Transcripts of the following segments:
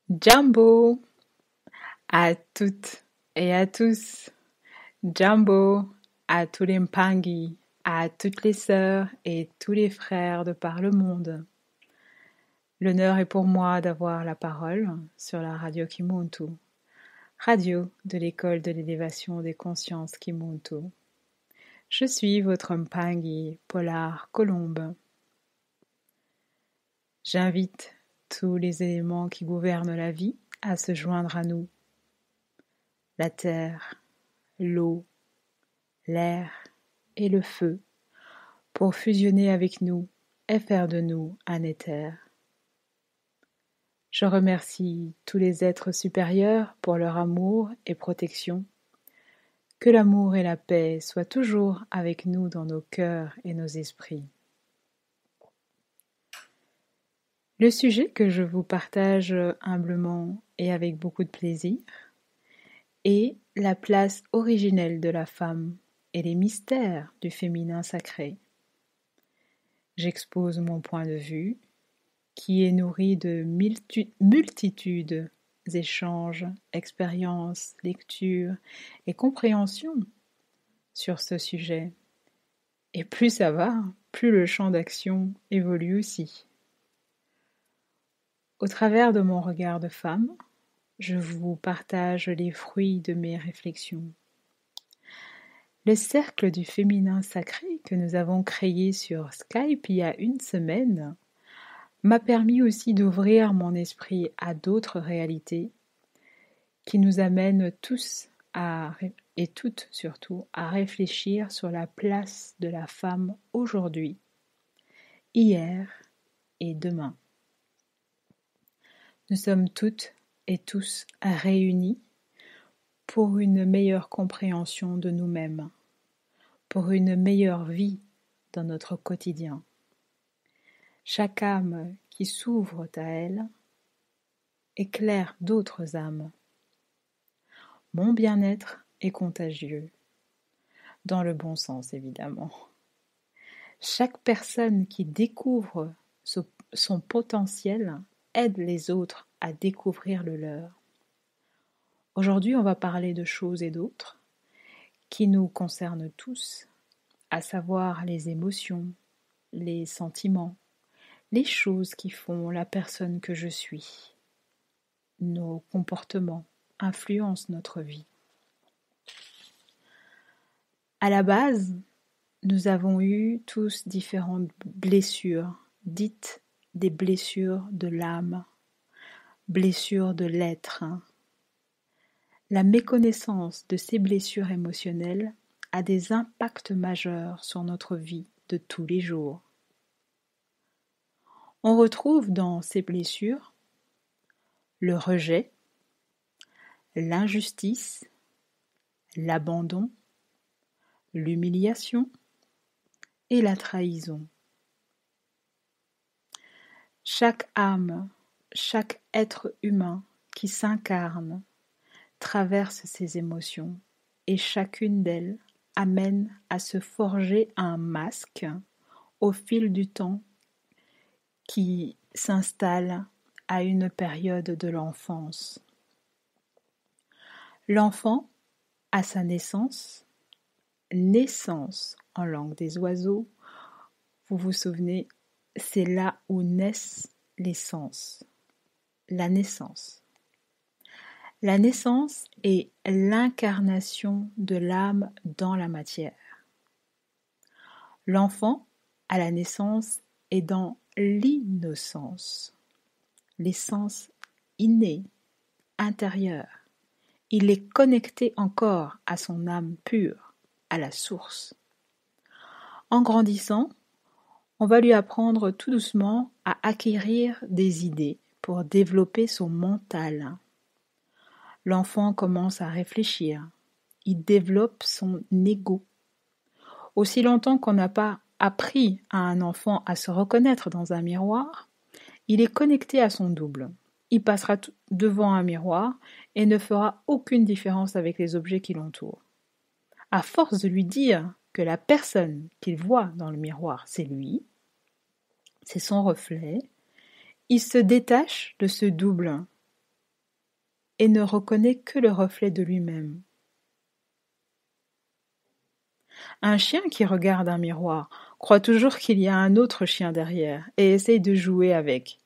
Jambo à toutes et à tous. Jambo à tous les Mpangi, à toutes les sœurs et tous les frères de par le monde. L'honneur est pour moi d'avoir la parole sur la radio Kimuntu, radio de l'école de l'élévation des consciences Kimuntu. Je suis votre Mpangi Polar Colombe. J'invite tous les éléments qui gouvernent la vie à se joindre à nous. La terre, l'eau, l'air et le feu pour fusionner avec nous et faire de nous un éther. Je remercie tous les êtres supérieurs pour leur amour et protection. Que l'amour et la paix soient toujours avec nous dans nos cœurs et nos esprits. Le sujet que je vous partage humblement et avec beaucoup de plaisir est la place originelle de la femme et les mystères du féminin sacré. J'expose mon point de vue, qui est nourri de multitudes échanges, expériences, lectures et compréhensions sur ce sujet. Et plus ça va, plus le champ d'action évolue aussi. Au travers de mon regard de femme, je vous partage les fruits de mes réflexions. Le cercle du féminin sacré que nous avons créé sur Skype il y a une semaine m'a permis aussi d'ouvrir mon esprit à d'autres réalités qui nous amènent tous et toutes surtout à réfléchir sur la place de la femme aujourd'hui, hier et demain. Nous sommes toutes et tous réunis pour une meilleure compréhension de nous-mêmes, pour une meilleure vie dans notre quotidien. Chaque âme qui s'ouvre à elle éclaire d'autres âmes. Mon bien-être est contagieux, dans le bon sens évidemment. Chaque personne qui découvre son potentiel aide les autres à découvrir le leur. Aujourd'hui, on va parler de choses et d'autres qui nous concernent tous, à savoir les émotions, les sentiments, les choses qui font la personne que je suis. Nos comportements influencent notre vie. À la base, nous avons eu tous différentes blessures, dites des blessures de l'âme, blessures de l'être. La méconnaissance de ces blessures émotionnelles a des impacts majeurs sur notre vie de tous les jours. On retrouve dans ces blessures le rejet, l'injustice, l'abandon, l'humiliation et la trahison. Chaque âme, chaque être humain qui s'incarne traverse ces émotions et chacune d'elles amène à se forger un masque au fil du temps qui s'installe à une période de l'enfance. L'enfant, à sa naissance en langue des oiseaux, vous vous souvenez, c'est là où naissent les sens. La naissance. La naissance est l'incarnation de l'âme dans la matière. L'enfant, à la naissance, est dans l'innocence, l'essence innée, intérieure. Il est connecté encore à son âme pure, à la source. En grandissant, on va lui apprendre tout doucement à acquérir des idées pour développer son mental. L'enfant commence à réfléchir, il développe son ego. Aussi longtemps qu'on n'a pas appris à un enfant à se reconnaître dans un miroir, il est connecté à son double. Il passera devant un miroir et ne fera aucune différence avec les objets qui l'entourent. À force de lui dire que la personne qu'il voit dans le miroir, c'est lui, c'est son reflet, il se détache de ce double et ne reconnaît que le reflet de lui-même. Un chien qui regarde un miroir croit toujours qu'il y a un autre chien derrière et essaye de jouer avec.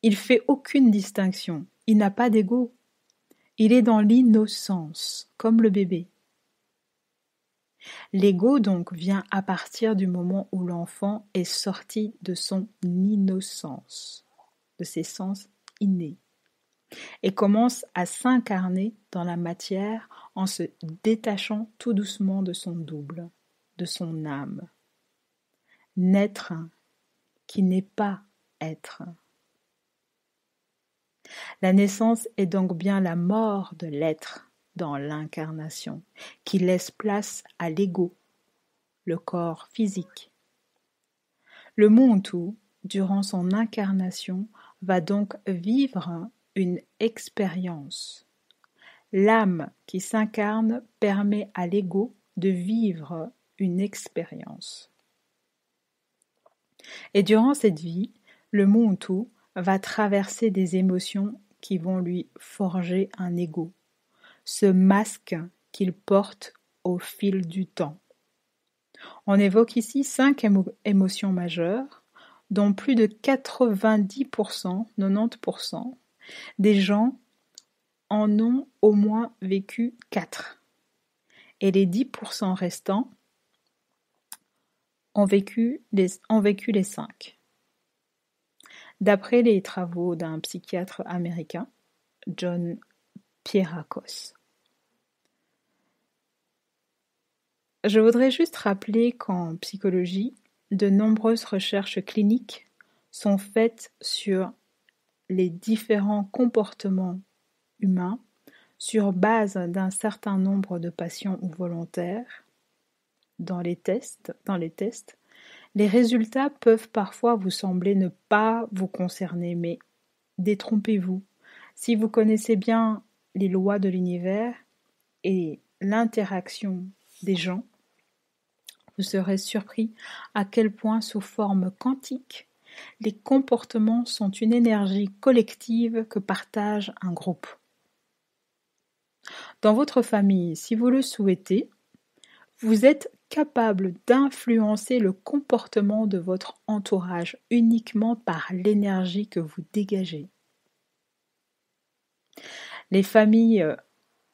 Il fait aucune distinction, il n'a pas d'ego. Il est dans l'innocence, comme le bébé. L'ego donc vient à partir du moment où l'enfant est sorti de son innocence, de ses sens innés, et commence à s'incarner dans la matière en se détachant tout doucement de son double, de son âme. Naître qui n'est pas être. La naissance est donc bien la mort de l'être dans l'incarnation, qui laisse place à l'ego, le corps physique. Le Muntu, durant son incarnation, va donc vivre une expérience. L'âme qui s'incarne permet à l'ego de vivre une expérience. Et durant cette vie, le Muntu va traverser des émotions qui vont lui forger un ego, ce masque qu'il porte au fil du temps. On évoque ici 5 émotions majeures, dont plus de 90%, 90% des gens en ont au moins vécu 4. Et les 10% restants ont vécu les 5. D'après les travaux d'un psychiatre américain, John Pierrakos. Je voudrais juste rappeler qu'en psychologie, de nombreuses recherches cliniques sont faites sur les différents comportements humains sur base d'un certain nombre de patients ou volontaires. Dans les tests, les résultats peuvent parfois vous sembler ne pas vous concerner, mais détrompez-vous. Si vous connaissez bien les lois de l'univers et l'interaction des gens, vous serez surpris à quel point, sous forme quantique, les comportements sont une énergie collective que partage un groupe. Dans votre famille, si vous le souhaitez, vous êtes capable d'influencer le comportement de votre entourage uniquement par l'énergie que vous dégagez. Les familles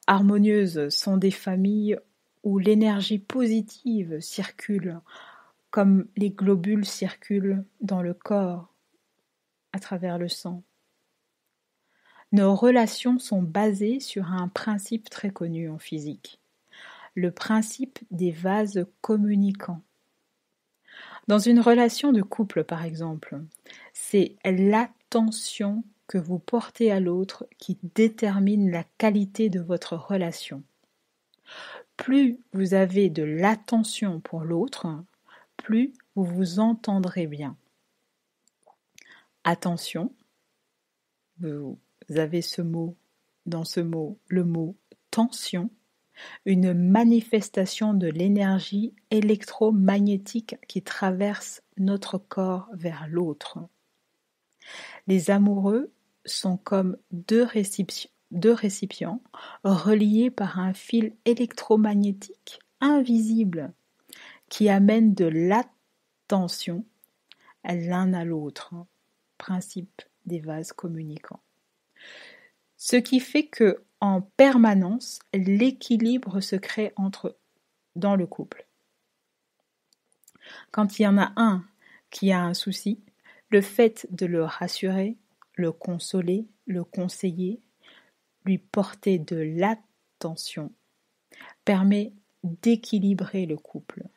harmonieuses sont des familles où l'énergie positive circule, comme les globules circulent dans le corps, à travers le sang. Nos relations sont basées sur un principe très connu en physique, le principe des vases communicants. Dans une relation de couple, par exemple, c'est l'attention que vous portez à l'autre qui détermine la qualité de votre relation. Plus vous avez de l'attention pour l'autre, plus vous vous entendrez bien. Attention, vous avez dans ce mot, le mot tension, une manifestation de l'énergie électromagnétique qui traverse notre corps vers l'autre. Les amoureux sont comme deux récipients reliés par un fil électromagnétique invisible qui amène de l'attention l'un à l'autre. Principe des vases communicants. Ce qui fait que, en permanence, l'équilibre se crée dans le couple. Quand il y en a un qui a un souci, le fait de le rassurer, le consoler, le conseiller, lui porter de l'attention, permet d'équilibrer le couple.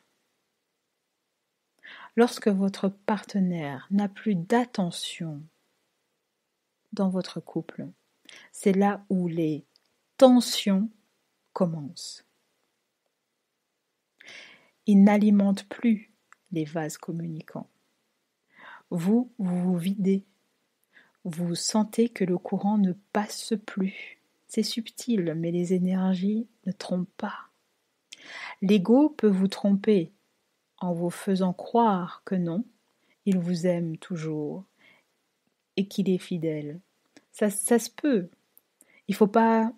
Lorsque votre partenaire n'a plus d'attention dans votre couple, c'est là où les tensions commencent. Il n'alimente plus les vases communicants. Vous vous videz. Vous sentez que le courant ne passe plus. C'est subtil, mais les énergies ne trompent pas. L'ego peut vous tromper en vous faisant croire que non, il vous aime toujours et qu'il est fidèle. Ça se peut. Il ne faut pas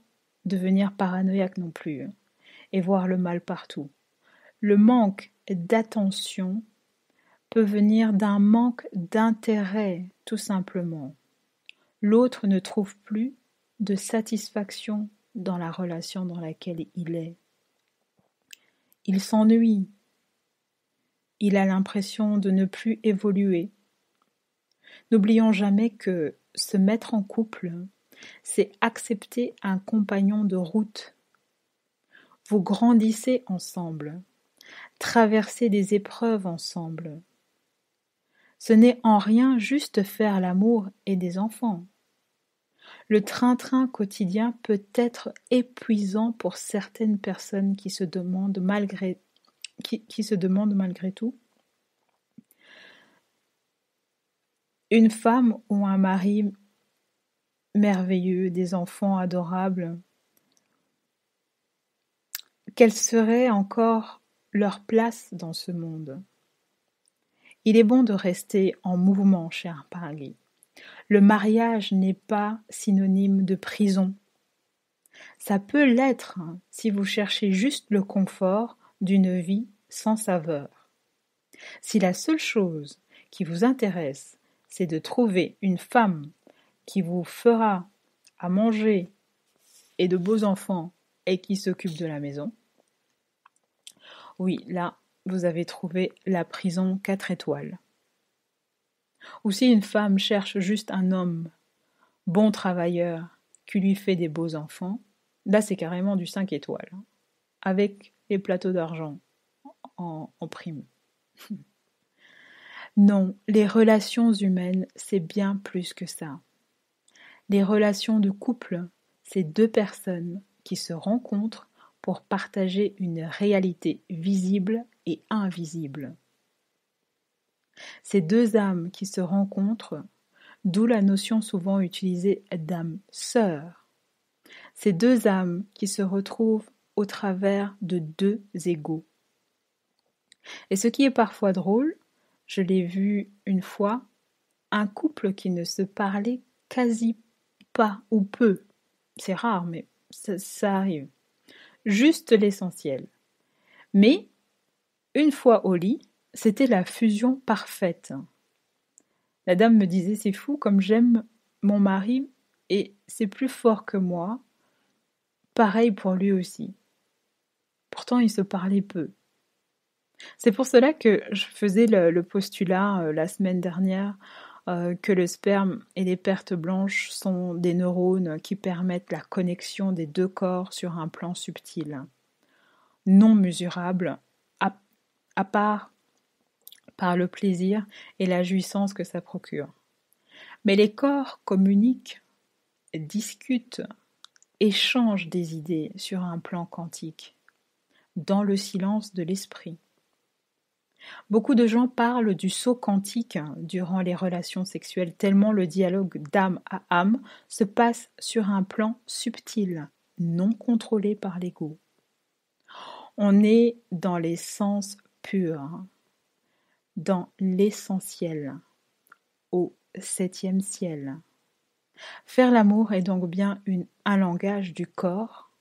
devenir paranoïaque non plus et voir le mal partout. Le manque d'attention peut venir d'un manque d'intérêt, tout simplement. L'autre ne trouve plus de satisfaction dans la relation dans laquelle il est. Il s'ennuie. Il a l'impression de ne plus évoluer. N'oublions jamais que se mettre en couple, c'est accepter un compagnon de route. Vous grandissez ensemble, traversez des épreuves ensemble. Ce n'est en rien juste faire l'amour et des enfants. Le train-train quotidien peut être épuisant pour certaines personnes qui se demandent malgré tout. Une femme ou un mari merveilleux, des enfants adorables, quelle serait encore leur place dans ce monde? Il est bon de rester en mouvement, cher Pagli. Le mariage n'est pas synonyme de prison. Ça peut l'être si vous cherchez juste le confort d'une vie sans saveur. Si la seule chose qui vous intéresse, c'est de trouver une femme qui vous fera à manger et de beaux enfants et qui s'occupe de la maison, oui, là, vous avez trouvé la prison 4 étoiles. Ou si une femme cherche juste un homme, bon travailleur, qui lui fait des beaux enfants, là c'est carrément du 5 étoiles, avec les plateaux d'argent en prime. Non, les relations humaines, c'est bien plus que ça. Les relations de couple, c'est deux personnes qui se rencontrent pour partager une réalité visible et invisible. Ces deux âmes qui se rencontrent, d'où la notion souvent utilisée d'âme sœur. Ces deux âmes qui se retrouvent au travers de deux égaux. Et ce qui est parfois drôle, je l'ai vu une fois, un couple qui ne se parlait quasi pas ou peu. C'est rare, mais ça arrive. Juste l'essentiel. Mais, une fois au lit, c'était la fusion parfaite. La dame me disait, c'est fou comme j'aime mon mari et c'est plus fort que moi. Pareil pour lui aussi. Pourtant, ils se parlaient peu. C'est pour cela que je faisais le postulat la semaine dernière que le sperme et les pertes blanches sont des neurones qui permettent la connexion des deux corps sur un plan subtil, non mesurable, à part par le plaisir et la jouissance que ça procure. Mais les corps communiquent, discutent, échangent des idées sur un plan quantique, dans le silence de l'esprit. Beaucoup de gens parlent du saut quantique durant les relations sexuelles, tellement le dialogue d'âme à âme se passe sur un plan subtil, non contrôlé par l'ego. On est dans les sens purs, dans l'essentiel, au 7e ciel. Faire l'amour est donc bien un langage du corps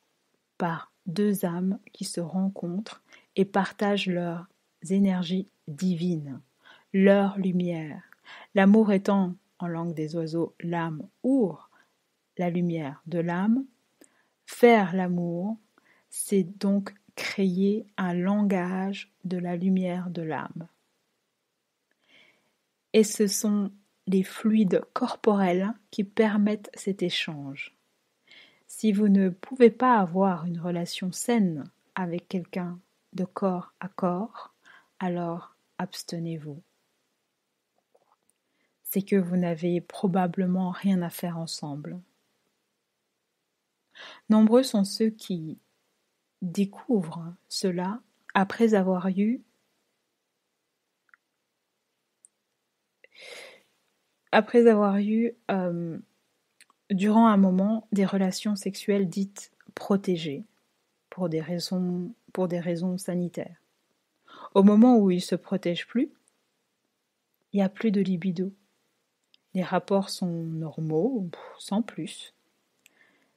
par deux âmes qui se rencontrent et partagent leurs énergies divines, leur lumière. L'amour étant, en langue des oiseaux, l'âme ou la lumière de l'âme. Faire l'amour, c'est donc créer un langage de la lumière de l'âme. Et ce sont les fluides corporels qui permettent cet échange. Si vous ne pouvez pas avoir une relation saine avec quelqu'un de corps à corps, alors abstenez-vous. C'est que vous n'avez probablement rien à faire ensemble. Nombreux sont ceux qui découvrent cela après avoir eu durant un moment des relations sexuelles dites protégées pour des raisons sanitaires. Au moment où ils ne se protègent plus, il n'y a plus de libido. Les rapports sont normaux, sans plus.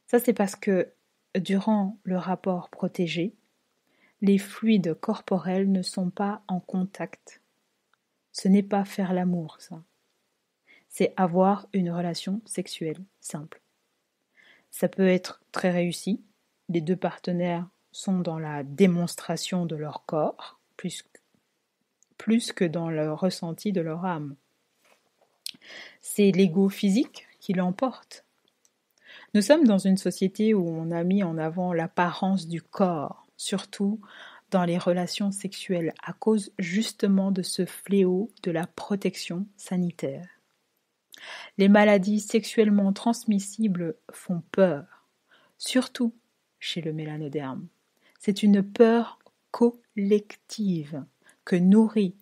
Ça, c'est parce que durant le rapport protégé, les fluides corporels ne sont pas en contact. Ce n'est pas faire l'amour, ça. C'est avoir une relation sexuelle simple. Ça peut être très réussi. Les deux partenaires sont dans la démonstration de leur corps, plus que dans le ressenti de leur âme. C'est l'ego physique qui l'emporte. Nous sommes dans une société où on a mis en avant l'apparence du corps, surtout dans les relations sexuelles, à cause justement de ce fléau de la protection sanitaire. Les maladies sexuellement transmissibles font peur, surtout chez le mélanoderme. C'est une peur collective que nourrit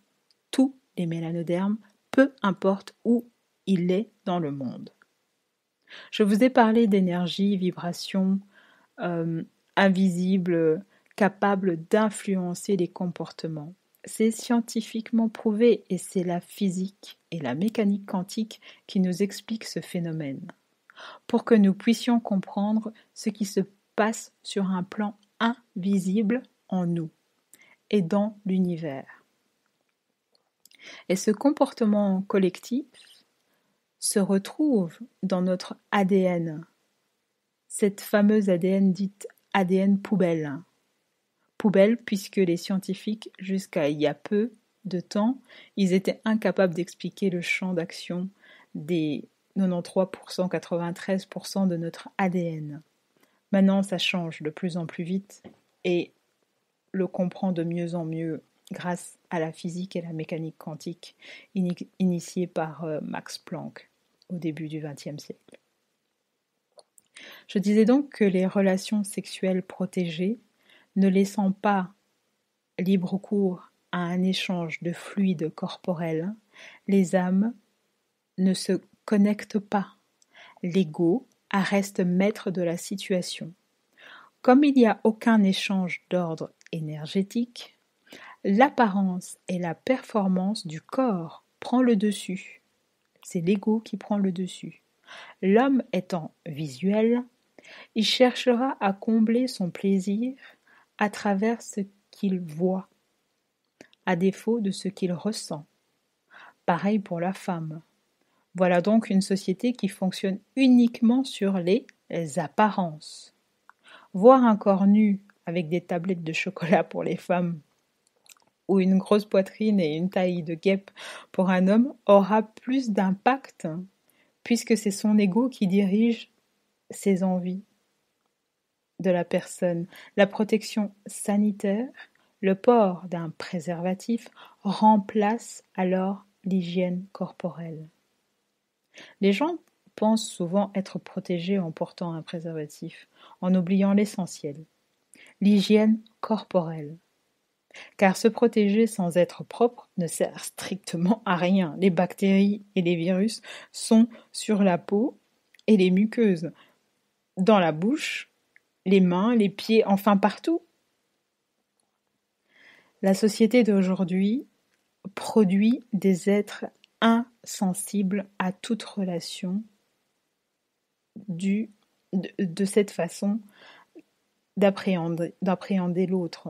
tous les mélanodermes, peu importe où il est dans le monde. Je vous ai parlé d'énergie, vibration invisible, capable d'influencer les comportements. C'est scientifiquement prouvé et c'est la physique et la mécanique quantique qui nous expliquent ce phénomène, pour que nous puissions comprendre ce qui se passe sur un plan invisible en nous et dans l'univers. Et ce comportement collectif se retrouve dans notre ADN, cette fameuse ADN dite ADN poubelle. Poubelle puisque les scientifiques, jusqu'à il y a peu de temps, ils étaient incapables d'expliquer le champ d'action des 93%, 93% de notre ADN. Maintenant, ça change de plus en plus vite et le comprend de mieux en mieux grâce à la physique et la mécanique quantique initiée par Max Planck au début du XXe siècle. Je disais donc que les relations sexuelles protégées, ne laissant pas libre cours à un échange de fluides corporels, les âmes ne se connectent pas. L'ego reste maître de la situation. Comme il n'y a aucun échange d'ordre énergétique, l'apparence et la performance du corps prend le dessus. C'est l'ego qui prend le dessus. L'homme étant visuel, il cherchera à combler son plaisir à travers ce qu'il voit, à défaut de ce qu'il ressent. Pareil pour la femme. Voilà donc une société qui fonctionne uniquement sur les apparences. Voir un corps nu avec des tablettes de chocolat pour les femmes ou une grosse poitrine et une taille de guêpe pour un homme aura plus d'impact puisque c'est son ego qui dirige ses envies de la personne. La protection sanitaire, le port d'un préservatif remplace alors l'hygiène corporelle. Les gens pensent souvent être protégés en portant un préservatif, en oubliant l'essentiel, l'hygiène corporelle. Car se protéger sans être propre ne sert strictement à rien. Les bactéries et les virus sont sur la peau et les muqueuses, dans la bouche, les mains, les pieds, enfin partout. La société d'aujourd'hui produit des êtres insensibles à toute relation de cette façon d'appréhender l'autre.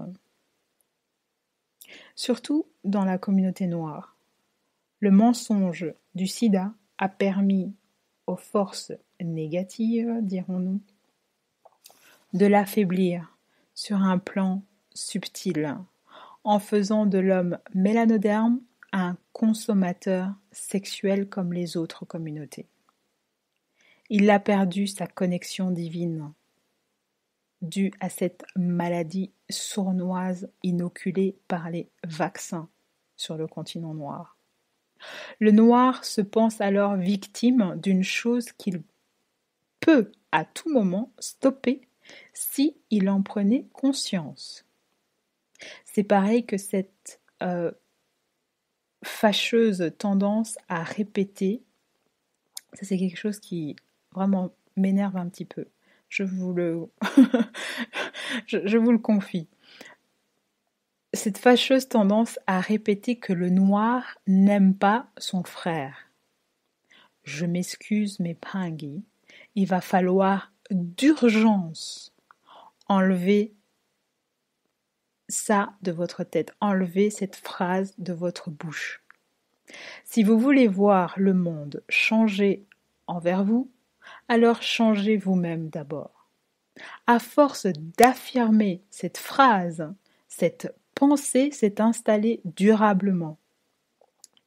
Surtout dans la communauté noire. Le mensonge du sida a permis aux forces négatives, dirons-nous, de l'affaiblir sur un plan subtil, en faisant de l'homme mélanoderme un consommateur sexuel comme les autres communautés. Il a perdu sa connexion divine, due à cette maladie sournoise inoculée par les vaccins sur le continent noir. Le noir se pense alors victime d'une chose qu'il peut à tout moment stopper si il en prenait conscience. C'est pareil que cette fâcheuse tendance à répéter, ça c'est quelque chose qui vraiment m'énerve un petit peu. Je vous le confie. Cette fâcheuse tendance à répéter que le noir n'aime pas son frère. Je m'excuse, mais Pingui, il va falloir d'urgence enlever ça de votre tête, enlever cette phrase de votre bouche. Si vous voulez voir le monde changer envers vous, alors changez vous-même d'abord. À force d'affirmer cette phrase, cette pensée s'est installée durablement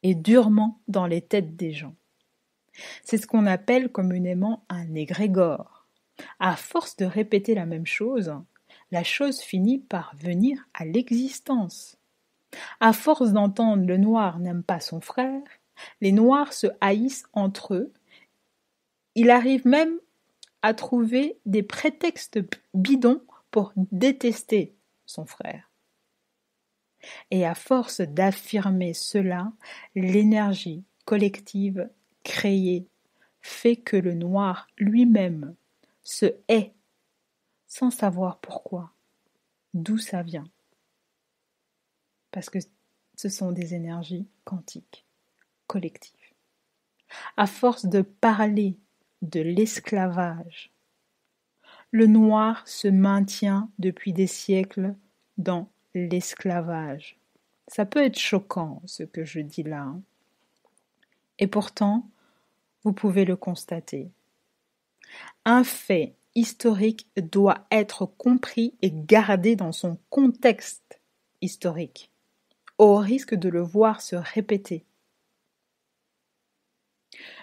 et durement dans les têtes des gens. C'est ce qu'on appelle communément un égrégore. À force de répéter la même chose, la chose finit par venir à l'existence. À force d'entendre le noir n'aime pas son frère, les noirs se haïssent entre eux. Il arrive même à trouver des prétextes bidons pour détester son frère. Et à force d'affirmer cela, l'énergie collective créée fait que le noir lui-même se hait sans savoir pourquoi, d'où ça vient. Parce que ce sont des énergies quantiques, collectives. À force de parler de l'esclavage, le noir se maintient depuis des siècles dans l'esclavage. Ça peut être choquant, ce que je dis là. Et pourtant, vous pouvez le constater. Un fait historique doit être compris et gardé dans son contexte historique, au risque de le voir se répéter.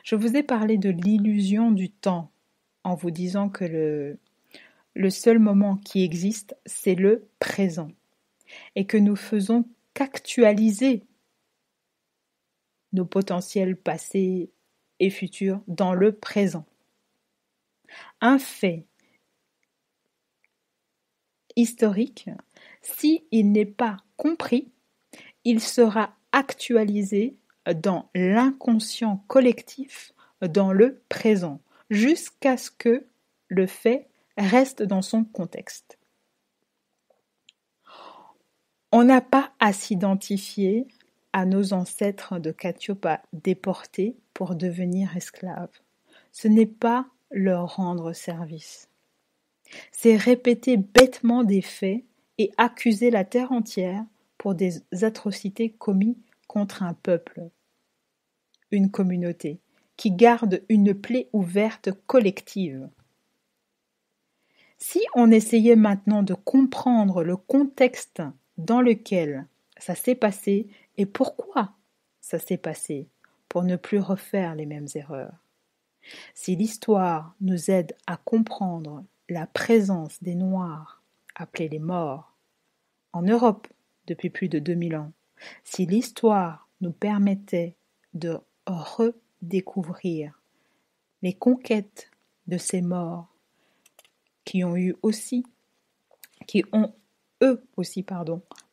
Je vous ai parlé de l'illusion du temps en vous disant que le seul moment qui existe, c'est le présent et que nous faisons qu'actualiser nos potentiels passés et futurs dans le présent. Un fait historique, s'il n'est pas compris, il sera actualisé dans l'inconscient collectif dans le présent, jusqu'à ce que le fait reste dans son contexte. On n'a pas à s'identifier à nos ancêtres de Katiopa déportés pour devenir esclaves. Ce n'est pas leur rendre service. C'est répéter bêtement des faits et accuser la terre entière pour des atrocités commises contre un peuple, une communauté, qui garde une plaie ouverte collective. Si on essayait maintenant de comprendre le contexte dans lequel ça s'est passé et pourquoi ça s'est passé, pour ne plus refaire les mêmes erreurs. Si l'histoire nous aide à comprendre la présence des Noirs, appelés les morts, en Europe depuis plus de 2000 ans, si l'histoire nous permettait de redécouvrir les conquêtes de ces morts qui ont eux aussi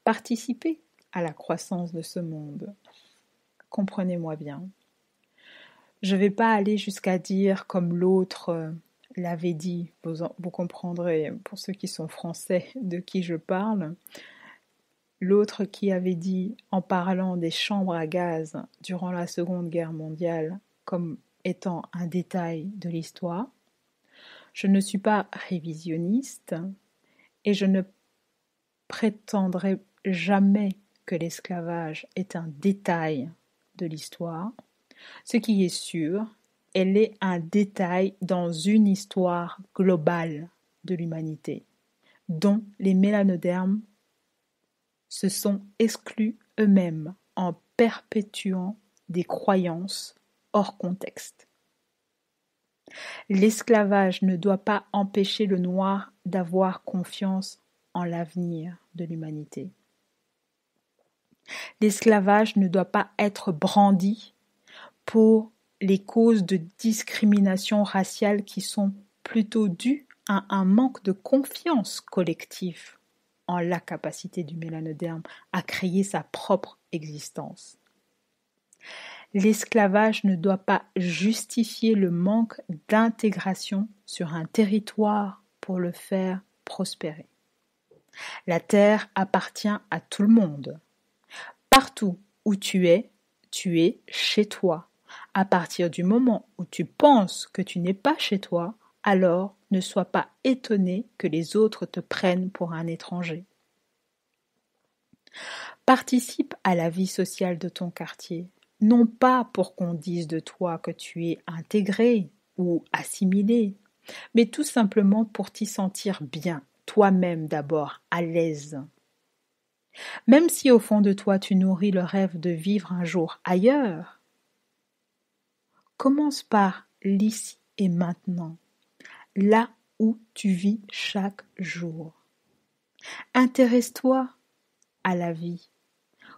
participé à la croissance de ce monde. Comprenez-moi bien. Je ne vais pas aller jusqu'à dire comme l'autre l'avait dit, vous comprendrez pour ceux qui sont français de qui je parle, l'autre qui avait dit en parlant des chambres à gaz durant la Seconde Guerre mondiale comme étant un détail de l'histoire. Je ne suis pas révisionniste et je ne prétendrai jamais que l'esclavage est un détail de l'histoire. Ce qui est sûr, elle est un détail dans une histoire globale de l'humanité, dont les mélanodermes se sont exclus eux-mêmes en perpétuant des croyances hors contexte. L'esclavage ne doit pas empêcher le noir d'avoir confiance en l'avenir de l'humanité. L'esclavage ne doit pas être brandi pour les causes de discrimination raciale qui sont plutôt dues à un manque de confiance collective en la capacité du mélanoderme à créer sa propre existence. L'esclavage ne doit pas justifier le manque d'intégration sur un territoire pour le faire prospérer. La terre appartient à tout le monde. Partout où tu es chez toi. À partir du moment où tu penses que tu n'es pas chez toi, alors ne sois pas étonné que les autres te prennent pour un étranger. Participe à la vie sociale de ton quartier, non pas pour qu'on dise de toi que tu es intégré ou assimilé, mais tout simplement pour t'y sentir bien, toi-même d'abord, à l'aise. Même si au fond de toi tu nourris le rêve de vivre un jour ailleurs, commence par l'ici et maintenant, là où tu vis chaque jour. Intéresse-toi à la vie.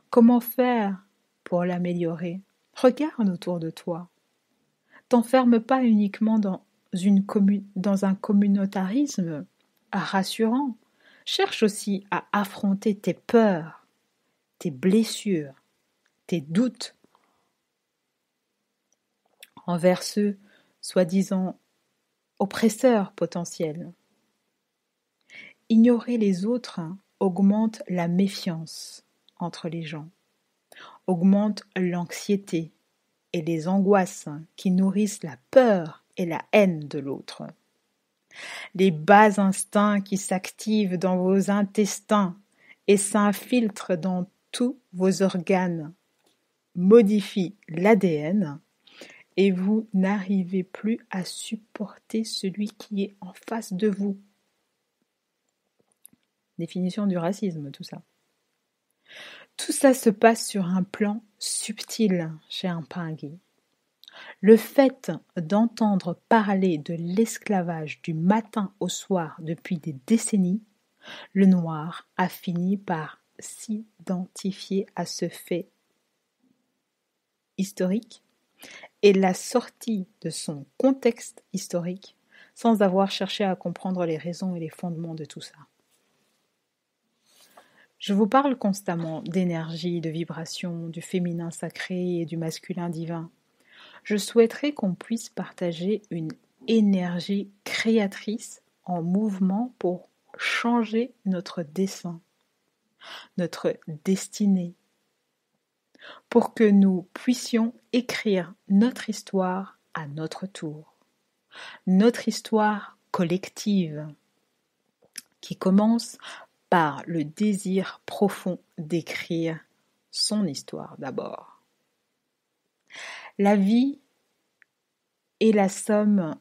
Comment faire pour l'améliorer? Regarde autour de toi. T'enferme pas uniquement dans un communautarisme rassurant. Cherche aussi à affronter tes peurs, tes blessures, tes doutes envers ceux soi-disant oppresseurs potentiels. Ignorer les autres augmente la méfiance entre les gens, augmente l'anxiété et les angoisses qui nourrissent la peur et la haine de l'autre. Les bas instincts qui s'activent dans vos intestins et s'infiltrent dans tous vos organes modifient l'ADN et vous n'arrivez plus à supporter celui qui est en face de vous. Définition du racisme, tout ça. Tout ça se passe sur un plan subtil chez un Pingui. Le fait d'entendre parler de l'esclavage du matin au soir depuis des décennies, le noir a fini par s'identifier à ce fait historique et l'a sorti de son contexte historique sans avoir cherché à comprendre les raisons et les fondements de tout ça. Je vous parle constamment d'énergie, de vibration, du féminin sacré et du masculin divin. Je souhaiterais qu'on puisse partager une énergie créatrice en mouvement pour changer notre dessein, notre destinée, pour que nous puissions écrire notre histoire à notre tour, notre histoire collective qui commence par le désir profond d'écrire son histoire d'abord. La vie est la somme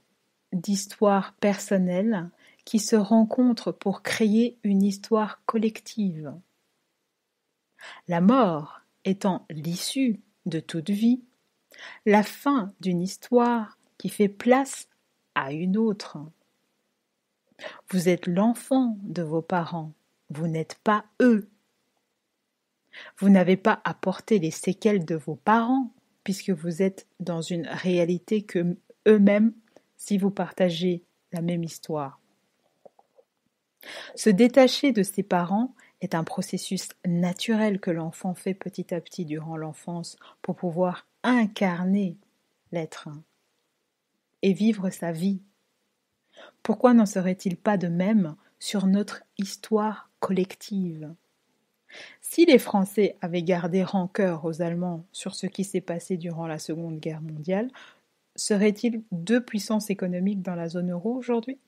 d'histoires personnelles qui se rencontrent pour créer une histoire collective. La mort étant l'issue de toute vie, la fin d'une histoire qui fait place à une autre. Vous êtes l'enfant de vos parents, vous n'êtes pas eux. Vous n'avez pas à porter les séquelles de vos parents, puisque vous êtes dans une réalité que eux-mêmes, si vous partagez la même histoire. Se détacher de ses parents est un processus naturel que l'enfant fait petit à petit durant l'enfance pour pouvoir incarner l'être et vivre sa vie. Pourquoi n'en serait-il pas de même sur notre histoire collective? Si les Français avaient gardé rancœur aux Allemands sur ce qui s'est passé durant la Seconde Guerre mondiale, seraient-ils deux puissances économiques dans la zone euro aujourd'hui?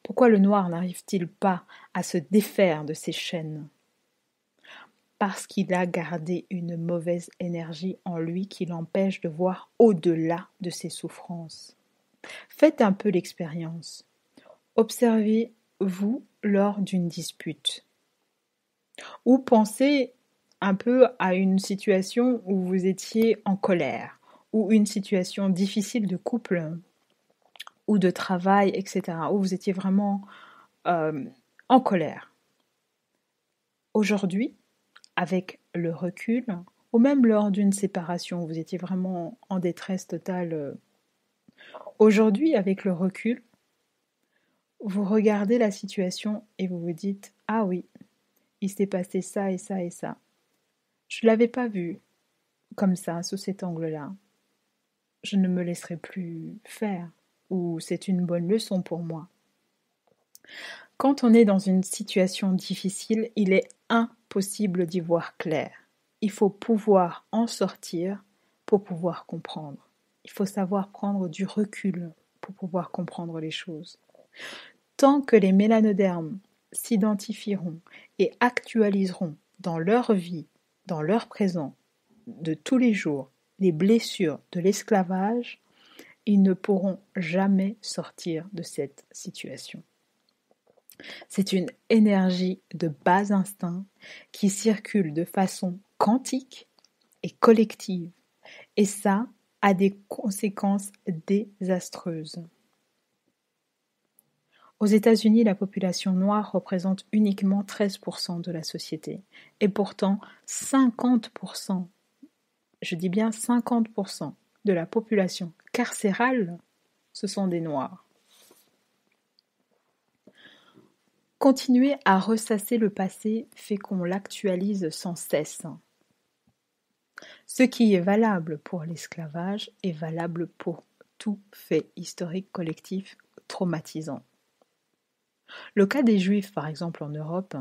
Pourquoi le noir n'arrive-t-il pas à se défaire de ses chaînes? Parce qu'il a gardé une mauvaise énergie en lui qui l'empêche de voir au-delà de ses souffrances. Faites un peu l'expérience. Observez-vous lors d'une dispute. Ou pensez un peu à une situation où vous étiez en colère, ou une situation difficile de couple, ou de travail, etc., où vous étiez vraiment en colère. Aujourd'hui, avec le recul, ou même lors d'une séparation, où vous étiez vraiment en détresse totale. Aujourd'hui, avec le recul, vous regardez la situation et vous vous dites « Ah oui, il s'est passé ça et ça et ça. Je ne l'avais pas vu comme ça, sous cet angle-là. Je ne me laisserai plus faire, ou c'est une bonne leçon pour moi. » Quand on est dans une situation difficile, il est impossible d'y voir clair. Il faut pouvoir en sortir pour pouvoir comprendre. Il faut savoir prendre du recul pour pouvoir comprendre les choses. Tant que les mélanodermes s'identifieront et actualiseront dans leur vie, dans leur présent, de tous les jours, les blessures de l'esclavage, ils ne pourront jamais sortir de cette situation. C'est une énergie de bas instinct qui circule de façon quantique et collective, et ça a des conséquences désastreuses. Aux États-Unis, la population noire représente uniquement 13% de la société, et pourtant 50%, je dis bien 50% de la population carcérale, ce sont des Noirs. Continuer à ressasser le passé fait qu'on l'actualise sans cesse. Ce qui est valable pour l'esclavage est valable pour tout fait historique collectif traumatisant. Le cas des Juifs, par exemple en Europe,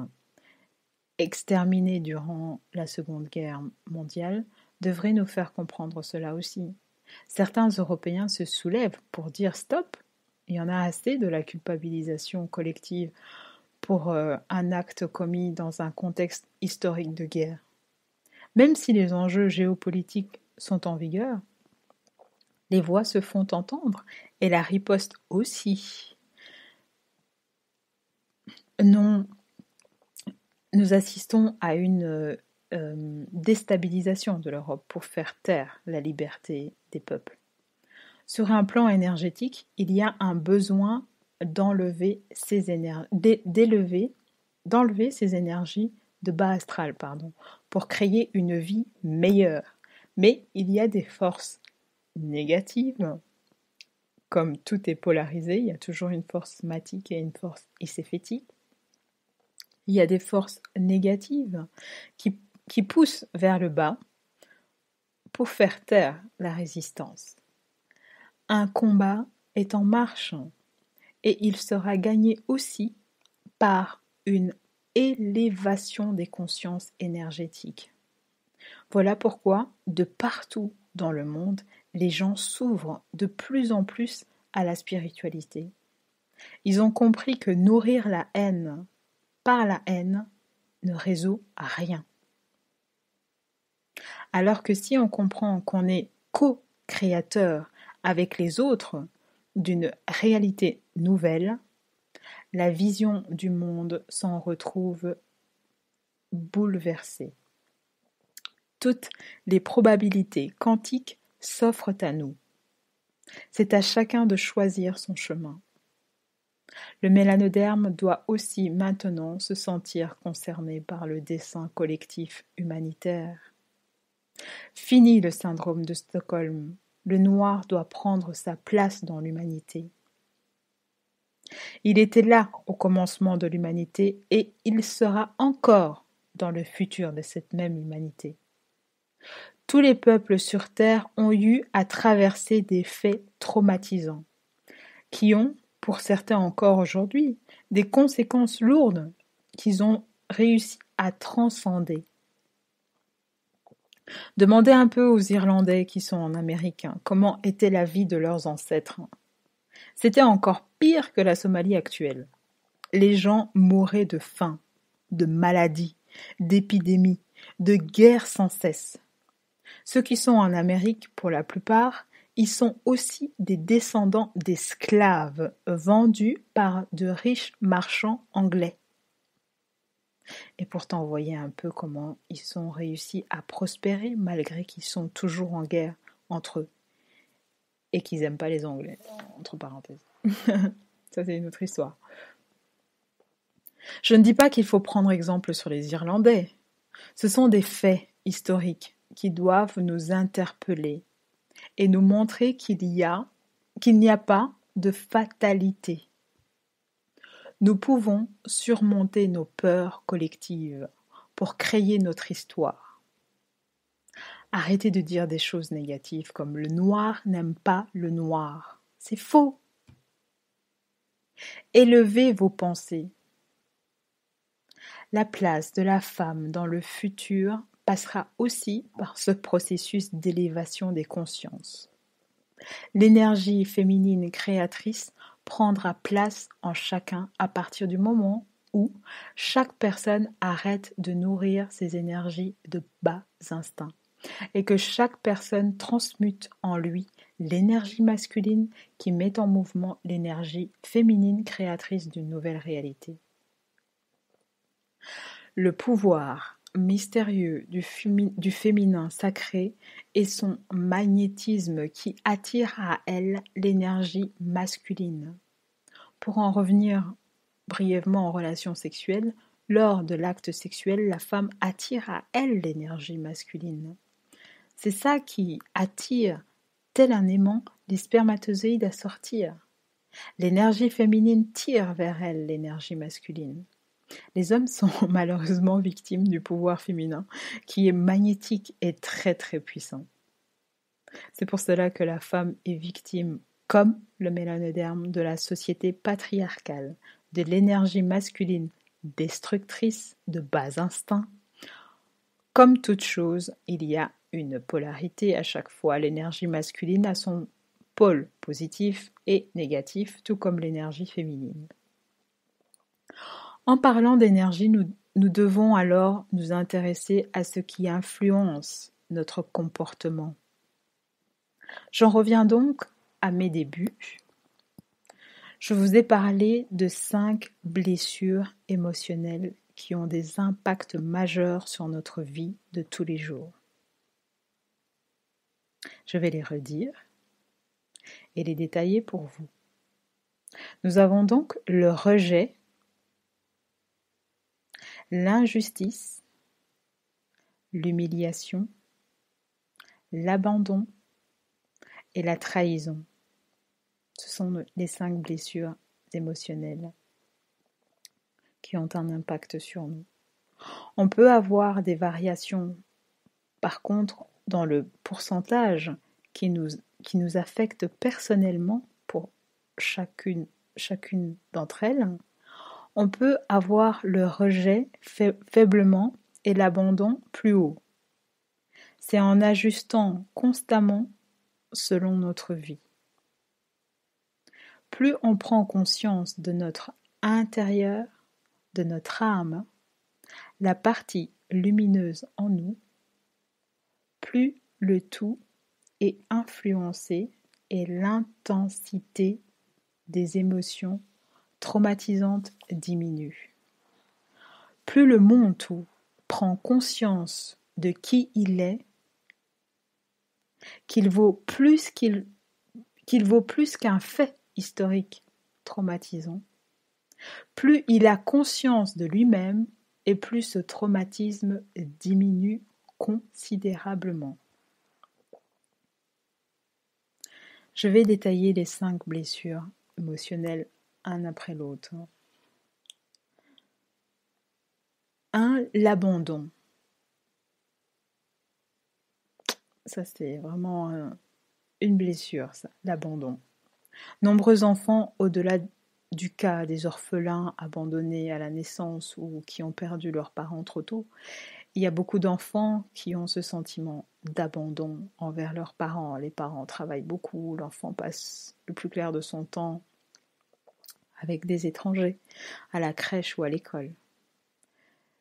exterminés durant la Seconde Guerre mondiale, devrait nous faire comprendre cela aussi. Certains Européens se soulèvent pour dire stop, il y en a assez de la culpabilisation collective pour un acte commis dans un contexte historique de guerre. Même si les enjeux géopolitiques sont en vigueur, les voix se font entendre et la riposte aussi. Non, nous assistons à une déstabilisation de l'Europe pour faire taire la liberté des peuples. Sur un plan énergétique, il y a un besoin d'enlever ces énergies de bas astral, pour créer une vie meilleure. Mais il y a des forces négatives. Comme tout est polarisé, il y a toujours une force matique et une force écéphétique. Il y a des forces négatives qui poussent vers le bas pour faire taire la résistance. Un combat est en marche et il sera gagné aussi par une élévation des consciences énergétiques. Voilà pourquoi, de partout dans le monde, les gens s'ouvrent de plus en plus à la spiritualité. Ils ont compris que nourrir la haine par la haine ne résout rien. Alors que si on comprend qu'on est co-créateur avec les autres d'une réalité nouvelle, la vision du monde s'en retrouve bouleversée. Toutes les probabilités quantiques s'offrent à nous. C'est à chacun de choisir son chemin. Le mélanoderme doit aussi maintenant se sentir concerné par le dessein collectif humanitaire. Fini le syndrome de Stockholm. Le noir doit prendre sa place dans l'humanité. Il était là au commencement de l'humanité et il sera encore dans le futur de cette même humanité. Tous les peuples sur Terre ont eu à traverser des faits traumatisants, qui ont, pour certains encore aujourd'hui, des conséquences lourdes qu'ils ont réussi à transcender. Demandez un peu aux Irlandais qui sont en Amérique comment était la vie de leurs ancêtres. C'était encore pire que la Somalie actuelle. Les gens mouraient de faim, de maladies, d'épidémies, de guerres sans cesse. Ceux qui sont en Amérique, pour la plupart, ils sont aussi des descendants d'esclaves vendus par de riches marchands anglais. Et pourtant, vous voyez un peu comment ils ont réussi à prospérer malgré qu'ils sont toujours en guerre entre eux et qu'ils n'aiment pas les Anglais, entre parenthèses. Ça, c'est une autre histoire. Je ne dis pas qu'il faut prendre exemple sur les Irlandais. Ce sont des faits historiques qui doivent nous interpeller et nous montrer qu'il n'y a pas de fatalité. Nous pouvons surmonter nos peurs collectives pour créer notre histoire. Arrêtez de dire des choses négatives comme le noir n'aime pas le noir. C'est faux. Élevez vos pensées. La place de la femme dans le futur passera aussi par ce processus d'élévation des consciences. L'énergie féminine créatrice prendra place en chacun à partir du moment où chaque personne arrête de nourrir ses énergies de bas instincts et que chaque personne transmute en lui l'énergie masculine qui met en mouvement l'énergie féminine créatrice d'une nouvelle réalité. Le pouvoir mystérieux du féminin sacré et son magnétisme qui attire à elle l'énergie masculine. Pour en revenir brièvement en relation sexuelle, lors de l'acte sexuel, la femme attire à elle l'énergie masculine. C'est ça qui attire, tel un aimant, les spermatozoïdes à sortir. L'énergie féminine tire vers elle l'énergie masculine. Les hommes sont malheureusement victimes du pouvoir féminin, qui est magnétique et très très puissant. C'est pour cela que la femme est victime, comme le mélanoderme, de la société patriarcale, de l'énergie masculine destructrice de bas instincts. Comme toute chose, il y a une polarité à chaque fois. L'énergie masculine a son pôle positif et négatif, tout comme l'énergie féminine. En parlant d'énergie, nous devons alors nous intéresser à ce qui influence notre comportement. J'en reviens donc à mes débuts. Je vous ai parlé de 5 blessures émotionnelles qui ont des impacts majeurs sur notre vie de tous les jours. Je vais les redire et les détailler pour vous. Nous avons donc le rejet, l'injustice, l'humiliation, l'abandon et la trahison. Ce sont les 5 blessures émotionnelles qui ont un impact sur nous. On peut avoir des variations, par contre, dans le pourcentage qui nous affecte personnellement pour chacune d'entre elles. On peut avoir le rejet faiblement et l'abandon plus haut. C'est en ajustant constamment selon notre vie. Plus on prend conscience de notre intérieur, de notre âme, la partie lumineuse en nous, plus le tout est influencé et l'intensité des émotions traumatisantes diminue. Plus le monde tout prend conscience de qui il est, qu'il vaut plus qu'un fait historique traumatisant, plus il a conscience de lui-même et plus ce traumatisme diminue considérablement. Je vais détailler les 5 blessures émotionnelles un après l'autre. 1. L'abandon. Ça, c'est vraiment une blessure, ça, l'abandon. Nombreux enfants, au-delà du cas des orphelins abandonnés à la naissance ou qui ont perdu leurs parents trop tôt, il y a beaucoup d'enfants qui ont ce sentiment d'abandon envers leurs parents. Les parents travaillent beaucoup, l'enfant passe le plus clair de son temps avec des étrangers, à la crèche ou à l'école.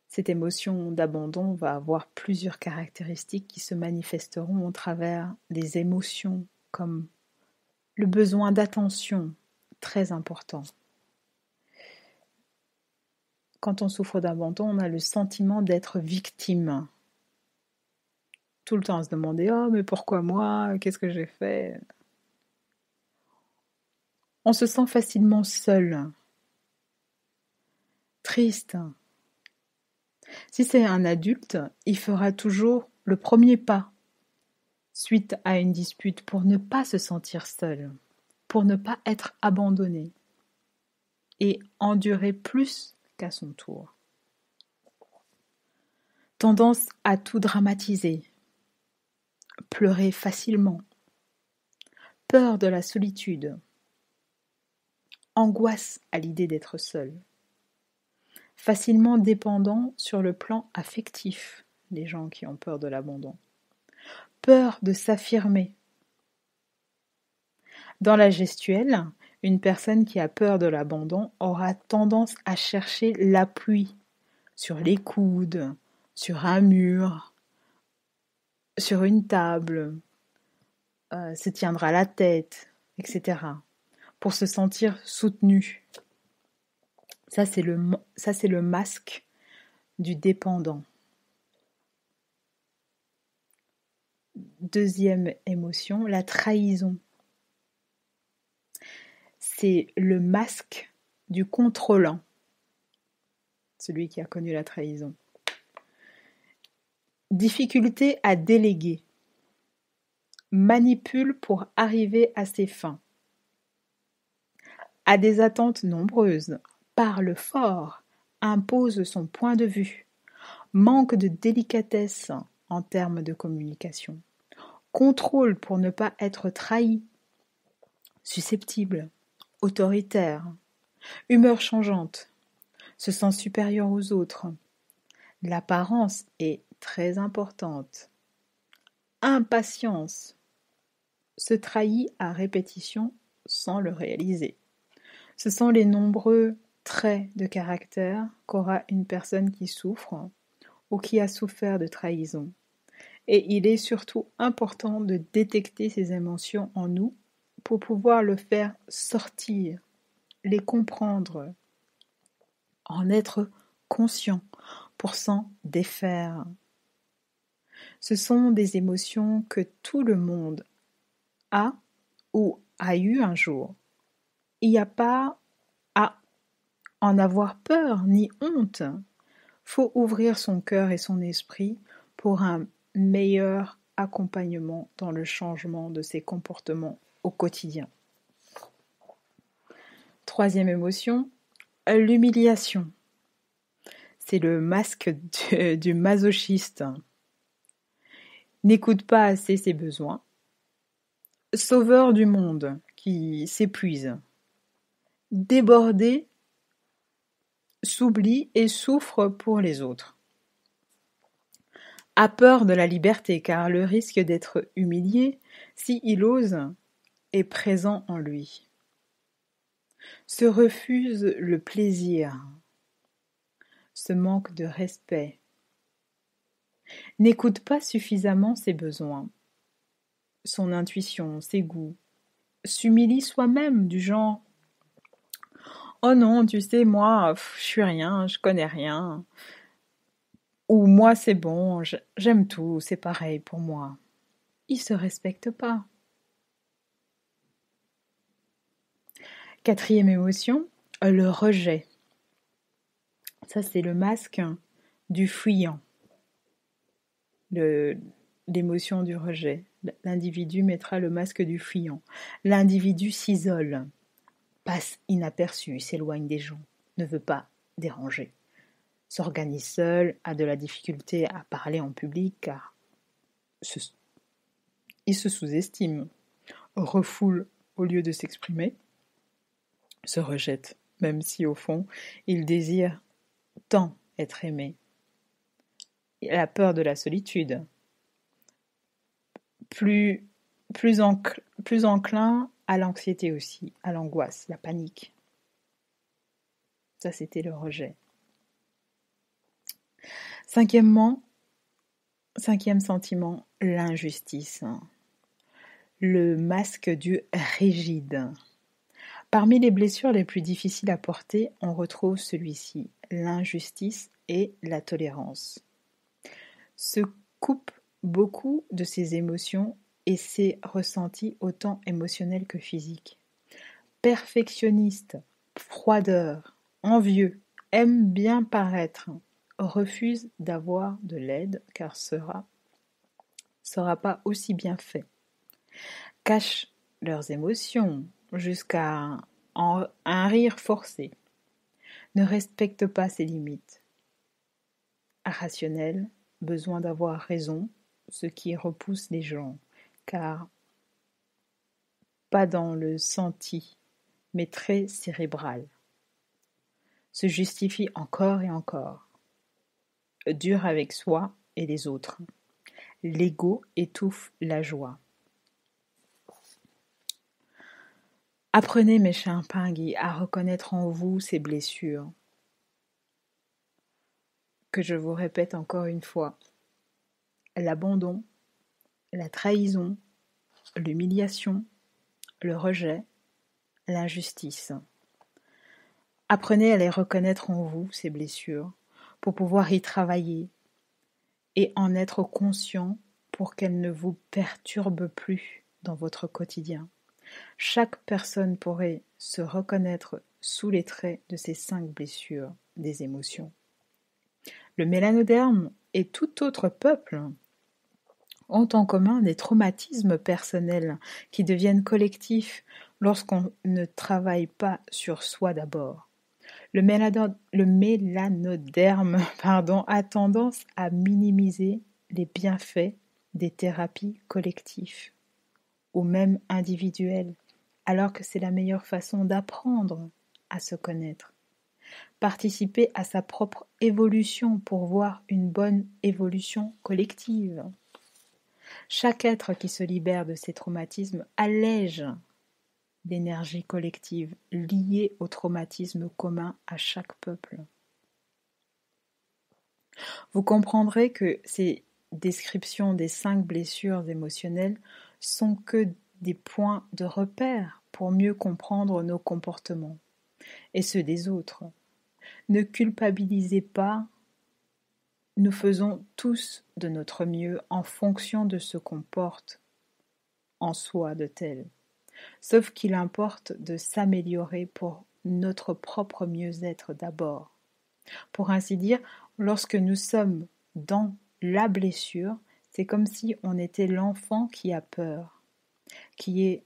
Cette émotion d'abandon va avoir plusieurs caractéristiques qui se manifesteront au travers des émotions comme le besoin d'attention, très important. Quand on souffre d'abandon, on a le sentiment d'être victime. Tout le temps à se demander « Oh, mais pourquoi moi? Qu'est-ce que j'ai fait ?» On se sent facilement seul, triste. Si c'est un adulte, il fera toujours le premier pas suite à une dispute pour ne pas se sentir seul, pour ne pas être abandonné et endurer plus qu'à son tour. Tendance à tout dramatiser, pleurer facilement, peur de la solitude, angoisse à l'idée d'être seul, facilement dépendant sur le plan affectif, les gens qui ont peur de l'abandon, peur de s'affirmer, Dans la gestuelle, une personne qui a peur de l'abandon aura tendance à chercher l'appui sur les coudes, sur un mur, sur une table, se tiendra la tête, etc. pour se sentir soutenu. Ça, c'est le masque du dépendant. Deuxième émotion, la trahison. C'est le masque du contrôlant, celui qui a connu la trahison. Difficulté à déléguer. Manipule pour arriver à ses fins. A des attentes nombreuses. Parle fort. Impose son point de vue. Manque de délicatesse en termes de communication. Contrôle pour ne pas être trahi. Susceptible. Autoritaire. Humeur changeante. Se sent supérieur aux autres. L'apparence est très importante. Impatience. Se trahit à répétition sans le réaliser. Ce sont les nombreux traits de caractère qu'aura une personne qui souffre ou qui a souffert de trahison. Et il est surtout important de détecter ces émotions en nous pour pouvoir le faire sortir, les comprendre, en être conscient pour s'en défaire. Ce sont des émotions que tout le monde a ou a eu un jour. Il n'y a pas à en avoir peur ni honte. Faut ouvrir son cœur et son esprit pour un meilleur accompagnement dans le changement de ses comportements au quotidien. Troisième émotion, l'humiliation. C'est le masque du masochiste. N'écoute pas assez ses besoins. Sauveur du monde qui s'épuise. Débordé, s'oublie et souffre pour les autres. A peur de la liberté car le risque d'être humilié, si il ose, est présent en lui. Se refuse le plaisir. Se manque de respect. N'écoute pas suffisamment ses besoins, son intuition, ses goûts. S'humilie soi-même du genre « Oh non, tu sais, moi, je suis rien, je connais rien. » Ou « Moi, c'est bon, j'aime tout, c'est pareil pour moi. » Il se respecte pas. Quatrième émotion, le rejet. Ça, c'est le masque du fuyant. L'émotion du rejet. L'individu mettra le masque du fuyant. L'individu s'isole, passe inaperçu, s'éloigne des gens, ne veut pas déranger. S'organise seul, a de la difficulté à parler en public car il se sous-estime, refoule au lieu de s'exprimer, se rejette, même si au fond il désire tant être aimé. Il a peur de la solitude, plus enclin à l'anxiété aussi, à l'angoisse, la panique. Ça, c'était le rejet. Cinquième sentiment, l'injustice. Le masque du rigide. Parmi les blessures les plus difficiles à porter, on retrouve celui-ci, l'injustice et la tolérance. Se coupe beaucoup de ses émotions et ses ressentis autant émotionnels que physiques. Perfectionniste, froideur, envieux, aime bien paraître, refuse d'avoir de l'aide car sera pas aussi bien fait. Cachent leurs émotions jusqu'à un rire forcé. Ne respecte pas ses limites. Irrationnel, besoin d'avoir raison, ce qui repousse les gens, car pas dans le senti, mais très cérébral. Se justifie encore et encore. Dur avec soi et les autres. L'ego étouffe la joie. Apprenez, mes chers pingui, à reconnaître en vous ces blessures, que je vous répète encore une fois. L'abandon, la trahison, l'humiliation, le rejet, l'injustice. Apprenez à les reconnaître en vous, ces blessures, pour pouvoir y travailler et en être conscient pour qu'elles ne vous perturbent plus dans votre quotidien. Chaque personne pourrait se reconnaître sous les traits de ces 5 blessures des émotions. Le mélanoderme et tout autre peuple ont en commun des traumatismes personnels qui deviennent collectifs lorsqu'on ne travaille pas sur soi d'abord. Le mélanoderme a tendance à minimiser les bienfaits des thérapies collectives ou même individuelles, alors que c'est la meilleure façon d'apprendre à se connaître. Participer à sa propre évolution pour voir une bonne évolution collective. Chaque être qui se libère de ces traumatismes allège l'énergie collective liée au traumatisme commun à chaque peuple. Vous comprendrez que ces descriptions des 5 blessures émotionnelles sont que des points de repère pour mieux comprendre nos comportements et ceux des autres. Ne culpabilisez pas, nous faisons tous de notre mieux en fonction de ce qu'on porte en soi de tel. Sauf qu'il importe de s'améliorer pour notre propre mieux-être d'abord. Pour ainsi dire, lorsque nous sommes dans la blessure, c'est comme si on était l'enfant qui a peur, qui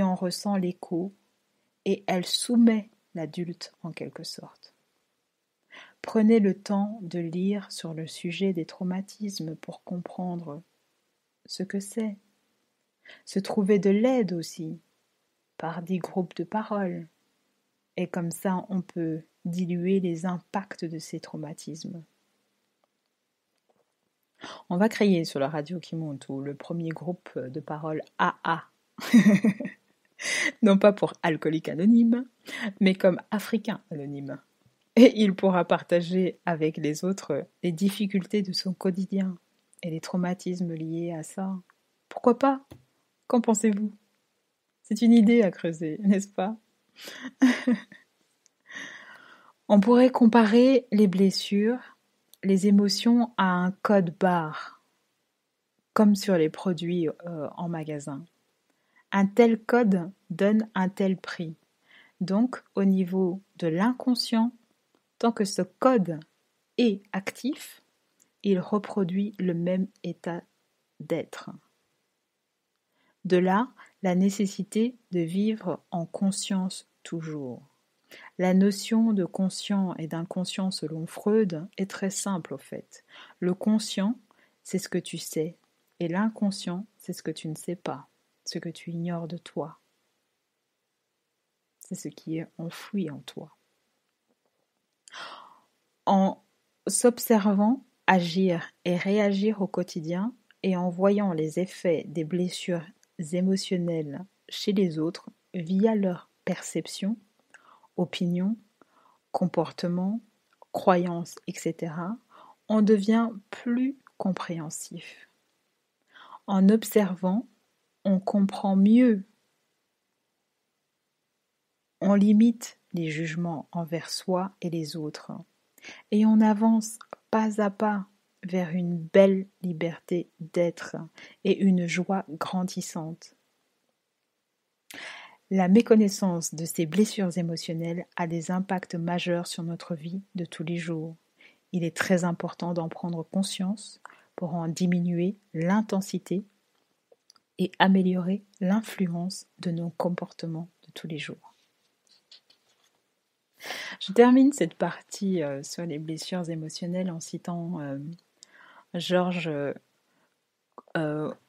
en ressent l'écho, et elle soumet l'adulte en quelque sorte. Prenez le temps de lire sur le sujet des traumatismes pour comprendre ce que c'est. Se trouver de l'aide aussi, par des groupes de parole. Et comme ça, on peut diluer les impacts de ces traumatismes. On va créer sur la radio qui monte ou le premier groupe de parole AA. Non pas pour alcoolique anonyme, mais comme africain anonyme. Et il pourra partager avec les autres les difficultés de son quotidien et les traumatismes liés à ça. Pourquoi pas? Qu'en pensez-vous? C'est une idée à creuser, n'est-ce pas? On pourrait comparer les blessures, les émotions à un code barre, comme sur les produits en magasin. Un tel code donne un tel prix. Donc, au niveau de l'inconscient, tant que ce code est actif, il reproduit le même état d'être. De là, la nécessité de vivre en conscience toujours. La notion de conscient et d'inconscient selon Freud est très simple au fait. Le conscient, c'est ce que tu sais, et l'inconscient, c'est ce que tu ne sais pas, ce que tu ignores de toi. C'est ce qui est enfoui en toi. En s'observant agir et réagir au quotidien et en voyant les effets des blessures émotionnelles chez les autres via leur perception, opinion, comportement, croyances, etc., on devient plus compréhensif. En observant, on comprend mieux. On limite les jugements envers soi et les autres. Et on avance pas à pas vers une belle liberté d'être et une joie grandissante. La méconnaissance de ces blessures émotionnelles a des impacts majeurs sur notre vie de tous les jours. Il est très important d'en prendre conscience pour en diminuer l'intensité et améliorer l'influence de nos comportements de tous les jours. Je termine cette partie sur les blessures émotionnelles en citant Georges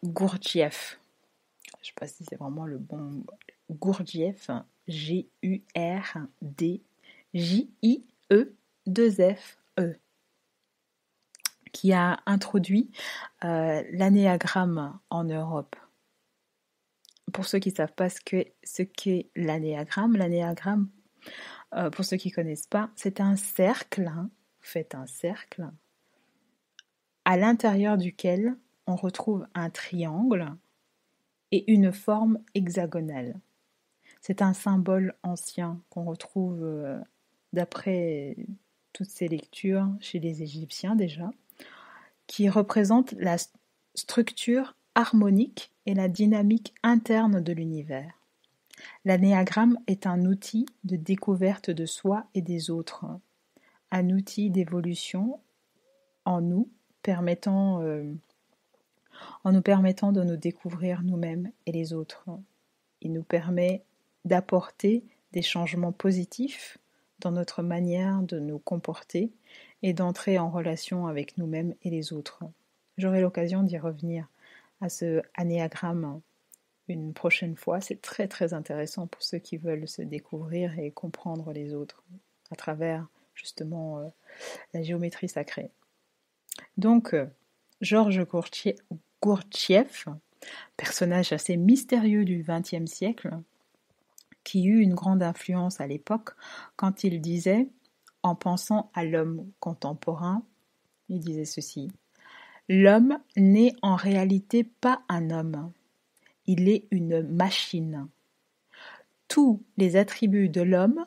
Gurdjieff. Je ne sais pas si c'est vraiment le bon Gurdjieff, Gurdjieff, qui a introduit l'anéagramme en Europe. pour ceux qui ne savent pas ce qu'est l'anéagramme, pour ceux qui ne connaissent pas, c'est un cercle, faites un cercle, à l'intérieur duquel on retrouve un triangle et une forme hexagonale. C'est un symbole ancien qu'on retrouve d'après toutes ces lectures chez les Égyptiens déjà, qui représente la structure harmonique et la dynamique interne de l'univers. L'anéagramme est un outil de découverte de soi et des autres, un outil d'évolution en nous, en nous permettant de nous découvrir nous-mêmes et les autres. Il nous permet d'apporter des changements positifs dans notre manière de nous comporter et d'entrer en relation avec nous-mêmes et les autres. J'aurai l'occasion d'y revenir à ce anéagramme une prochaine fois. C'est très très intéressant pour ceux qui veulent se découvrir et comprendre les autres à travers justement la géométrie sacrée. Donc, Georges Gourtchev, personnage assez mystérieux du XXe siècle, qui eut une grande influence à l'époque quand il disait, en pensant à l'homme contemporain, il disait ceci: l'homme n'est en réalité pas un homme, il est une machine. Tous les attributs de l'homme,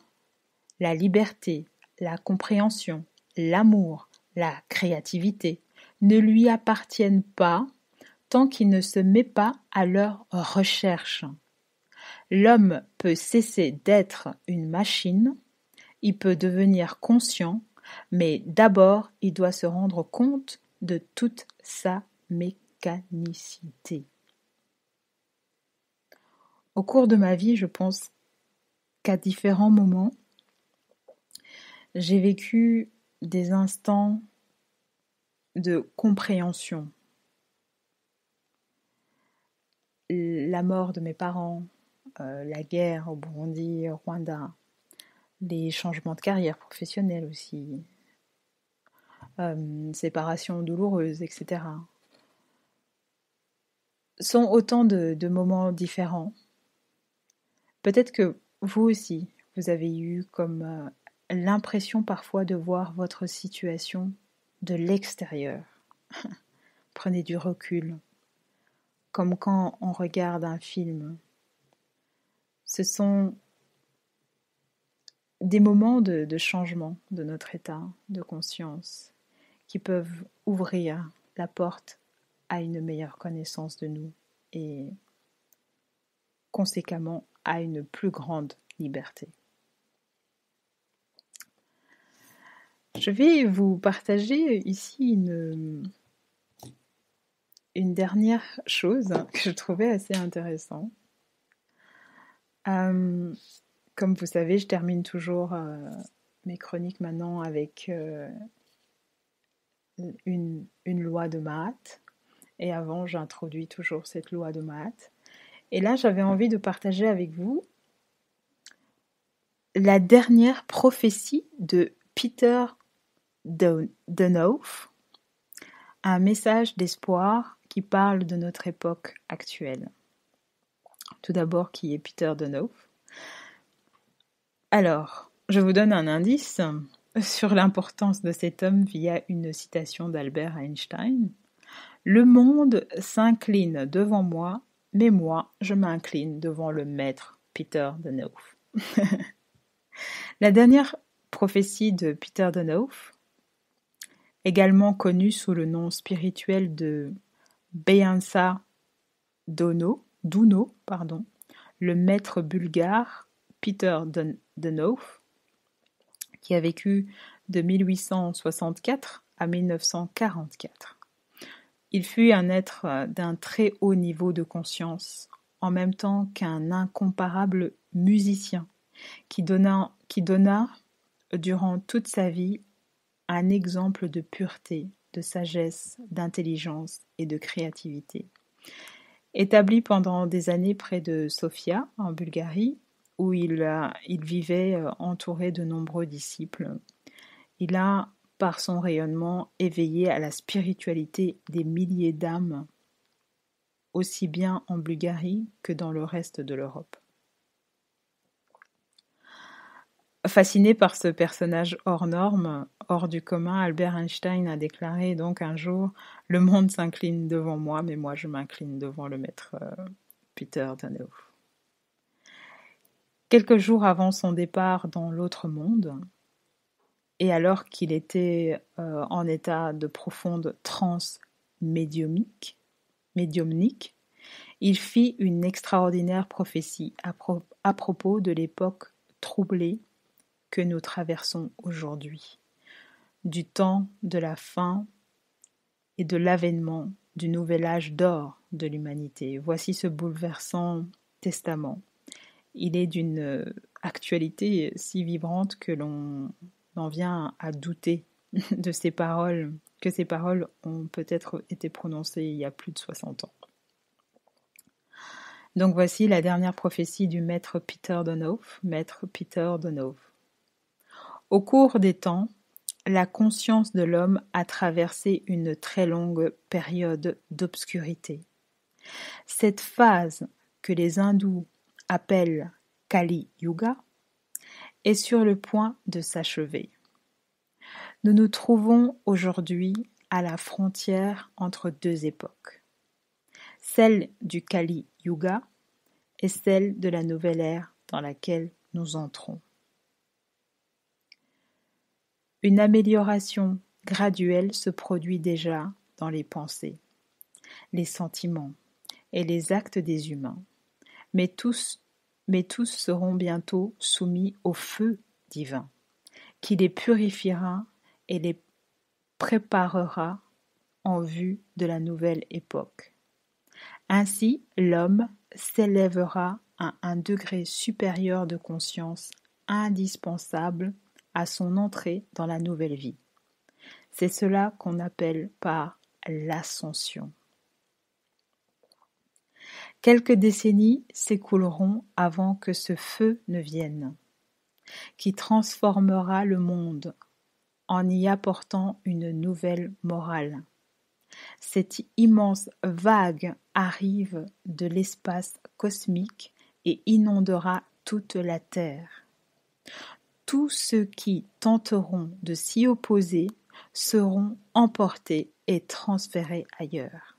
la liberté, la compréhension, l'amour, la créativité, ne lui appartiennent pas tant qu'il ne se met pas à leur recherche. L'homme peut cesser d'être une machine, il peut devenir conscient, mais d'abord il doit se rendre compte de toute sa mécanicité. Au cours de ma vie, je pense qu'à différents moments, j'ai vécu des instants de compréhension. La mort de mes parents, la guerre au Burundi, au Rwanda, les changements de carrière professionnelle aussi, séparations douloureuses, etc. sont autant de moments différents. Peut-être que vous aussi, vous avez eu comme l'impression parfois de voir votre situation de l'extérieur. Prenez du recul, comme quand on regarde un film. Ce sont des moments de changement de notre état de conscience qui peuvent ouvrir la porte à une meilleure connaissance de nous et conséquemment à une plus grande liberté. Je vais vous partager ici une dernière chose que je trouvais assez intéressante. Comme vous savez, je termine toujours mes chroniques maintenant avec une loi de Mahat. Et avant, j'introduis toujours cette loi de Mahat. Et là, j'avais envie de partager avec vous la dernière prophétie de Peter Denouf, un message d'espoir qui parle de notre époque actuelle. Tout d'abord, qui est Peter Denouf? Alors, je vous donne un indice sur l'importance de cet homme via une citation d'Albert Einstein. Le monde s'incline devant moi, mais moi, je m'incline devant le maître Peter Denouf. La dernière prophétie de Peter Denouf, également connue sous le nom spirituel de Beyansa Duno, le maître bulgare Peter Denouf, qui a vécu de 1864 à 1944. Il fut un être d'un très haut niveau de conscience, en même temps qu'un incomparable musicien, qui donna durant toute sa vie un exemple de pureté, de sagesse, d'intelligence et de créativité. Établi pendant des années près de Sofia, en Bulgarie, où il vivait entouré de nombreux disciples, il a, par son rayonnement, éveillé à la spiritualité des milliers d'âmes aussi bien en Bulgarie que dans le reste de l'Europe. Fasciné par ce personnage hors norme, hors du commun, Albert Einstein a déclaré donc un jour « Le monde s'incline devant moi, mais moi je m'incline devant le maître Peter Donneau ». Quelques jours avant son départ dans l'autre monde, et alors qu'il était en état de profonde transe médiumnique, il fit une extraordinaire prophétie à propos de l'époque troublée que nous traversons aujourd'hui, du temps de la fin et de l'avènement du nouvel âge d'or de l'humanité. Voici ce bouleversant testament. Il est d'une actualité si vibrante que l'on en vient à douter de ces paroles, que ces paroles ont peut-être été prononcées il y a plus de 60 ans. Donc voici la dernière prophétie du maître Peter Donneau. Au cours des temps, la conscience de l'homme a traversé une très longue période d'obscurité. Cette phase que les hindous appellent Kali Yuga est sur le point de s'achever. Nous nous trouvons aujourd'hui à la frontière entre deux époques, celle du Kali Yuga et celle de la nouvelle ère dans laquelle nous entrons. Une amélioration graduelle se produit déjà dans les pensées, les sentiments et les actes des humains, mais tous seront bientôt soumis au feu divin, qui les purifiera et les préparera en vue de la nouvelle époque. Ainsi, l'homme s'élèvera à un degré supérieur de conscience indispensable à son entrée dans la nouvelle vie. C'est cela qu'on appelle par l'ascension. Quelques décennies s'écouleront avant que ce feu ne vienne, qui transformera le monde en y apportant une nouvelle morale. Cette immense vague arrive de l'espace cosmique et inondera toute la Terre. Tous ceux qui tenteront de s'y opposer seront emportés et transférés ailleurs.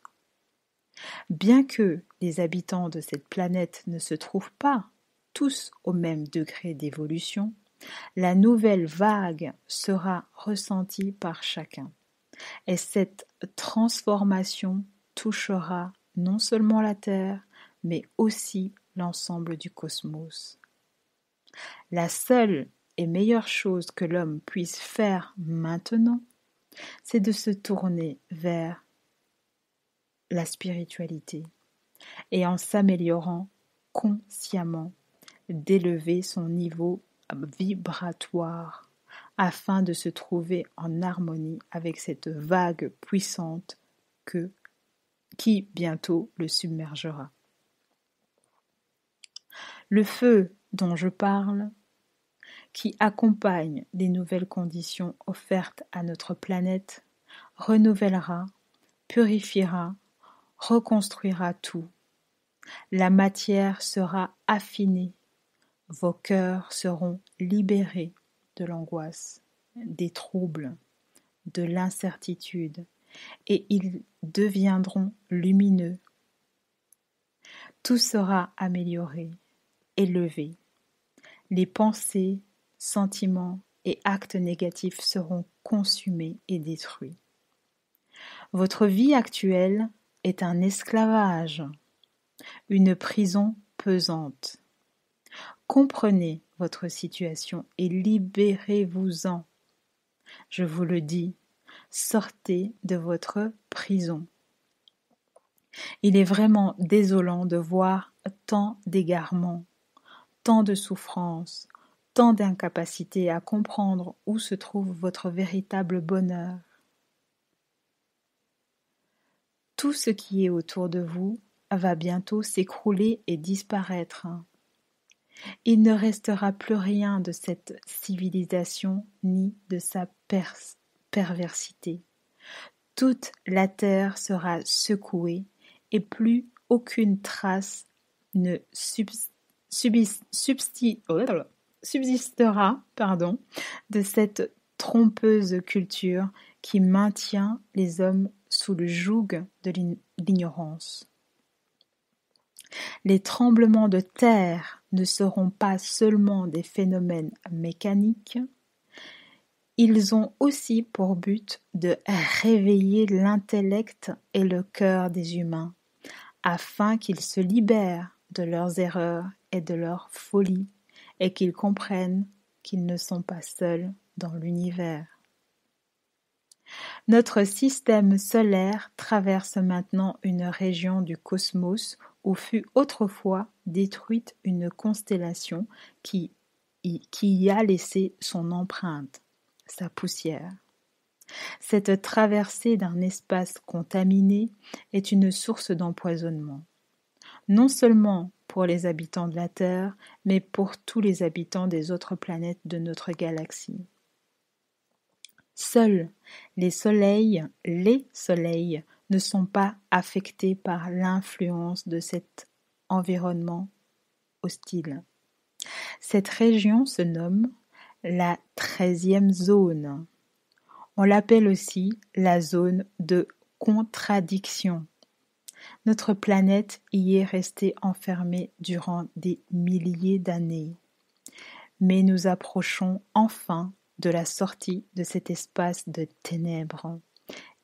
Bien que les habitants de cette planète ne se trouvent pas tous au même degré d'évolution, la nouvelle vague sera ressentie par chacun. Et cette transformation touchera non seulement la Terre, mais aussi l'ensemble du cosmos. La seule et meilleure chose que l'homme puisse faire maintenant, c'est de se tourner vers la spiritualité et en s'améliorant consciemment, d'élever son niveau vibratoire afin de se trouver en harmonie avec cette vague puissante qui bientôt le submergera. Le feu dont je parle, qui accompagne les nouvelles conditions offertes à notre planète, renouvellera, purifiera, reconstruira tout. La matière sera affinée, vos cœurs seront libérés de l'angoisse, des troubles, de l'incertitude, et ils deviendront lumineux. Tout sera amélioré, élevé. Les pensées, sentiments et actes négatifs seront consumés et détruits. Votre vie actuelle est un esclavage, une prison pesante. Comprenez votre situation et libérez-vous-en. Je vous le dis, sortez de votre prison. Il est vraiment désolant de voir tant d'égarements, tant de souffrances, tant d'incapacité à comprendre où se trouve votre véritable bonheur. Tout ce qui est autour de vous va bientôt s'écrouler et disparaître. Il ne restera plus rien de cette civilisation ni de sa perversité. Toute la terre sera secouée et plus aucune trace ne subsistera de cette trompeuse culture qui maintient les hommes sous le joug de l'ignorance. Les tremblements de terre ne seront pas seulement des phénomènes mécaniques, ils ont aussi pour but de réveiller l'intellect et le cœur des humains, afin qu'ils se libèrent de leurs erreurs et de leurs folies, et qu'ils comprennent qu'ils ne sont pas seuls dans l'univers. Notre système solaire traverse maintenant une région du cosmos où fut autrefois détruite une constellation qui y a laissé son empreinte, sa poussière. Cette traversée d'un espace contaminé est une source d'empoisonnement, non seulement pour les habitants de la Terre, mais pour tous les habitants des autres planètes de notre galaxie. Seuls les soleils ne sont pas affectés par l'influence de cet environnement hostile. Cette région se nomme la 13e zone. On l'appelle aussi la zone de contradiction. Notre planète y est restée enfermée durant des milliers d'années. Mais nous approchons enfin de la sortie de cet espace de ténèbres,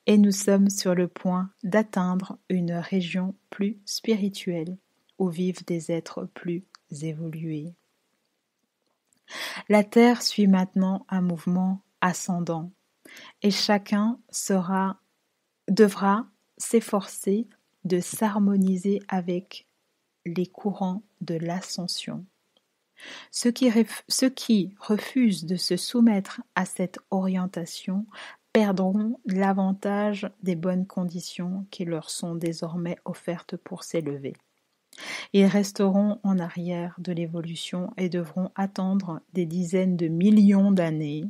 et nous sommes sur le point d'atteindre une région plus spirituelle, où vivent des êtres plus évolués. La Terre suit maintenant un mouvement ascendant, et chacun devra s'efforcer de s'harmoniser avec les courants de l'ascension. Ceux qui refusent de se soumettre à cette orientation perdront l'avantage des bonnes conditions qui leur sont désormais offertes pour s'élever. Ils resteront en arrière de l'évolution et devront attendre des dizaines de millions d'années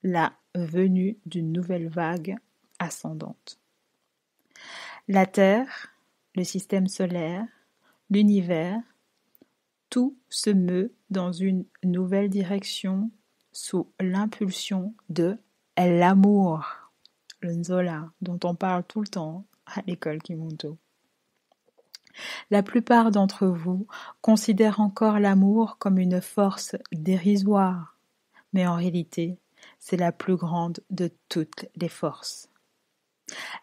la venue d'une nouvelle vague ascendante. La Terre, le système solaire, l'univers, tout se meut dans une nouvelle direction sous l'impulsion de l'amour, le Nzola, dont on parle tout le temps à l'école Kimonto. La plupart d'entre vous considèrent encore l'amour comme une force dérisoire, mais en réalité, c'est la plus grande de toutes les forces.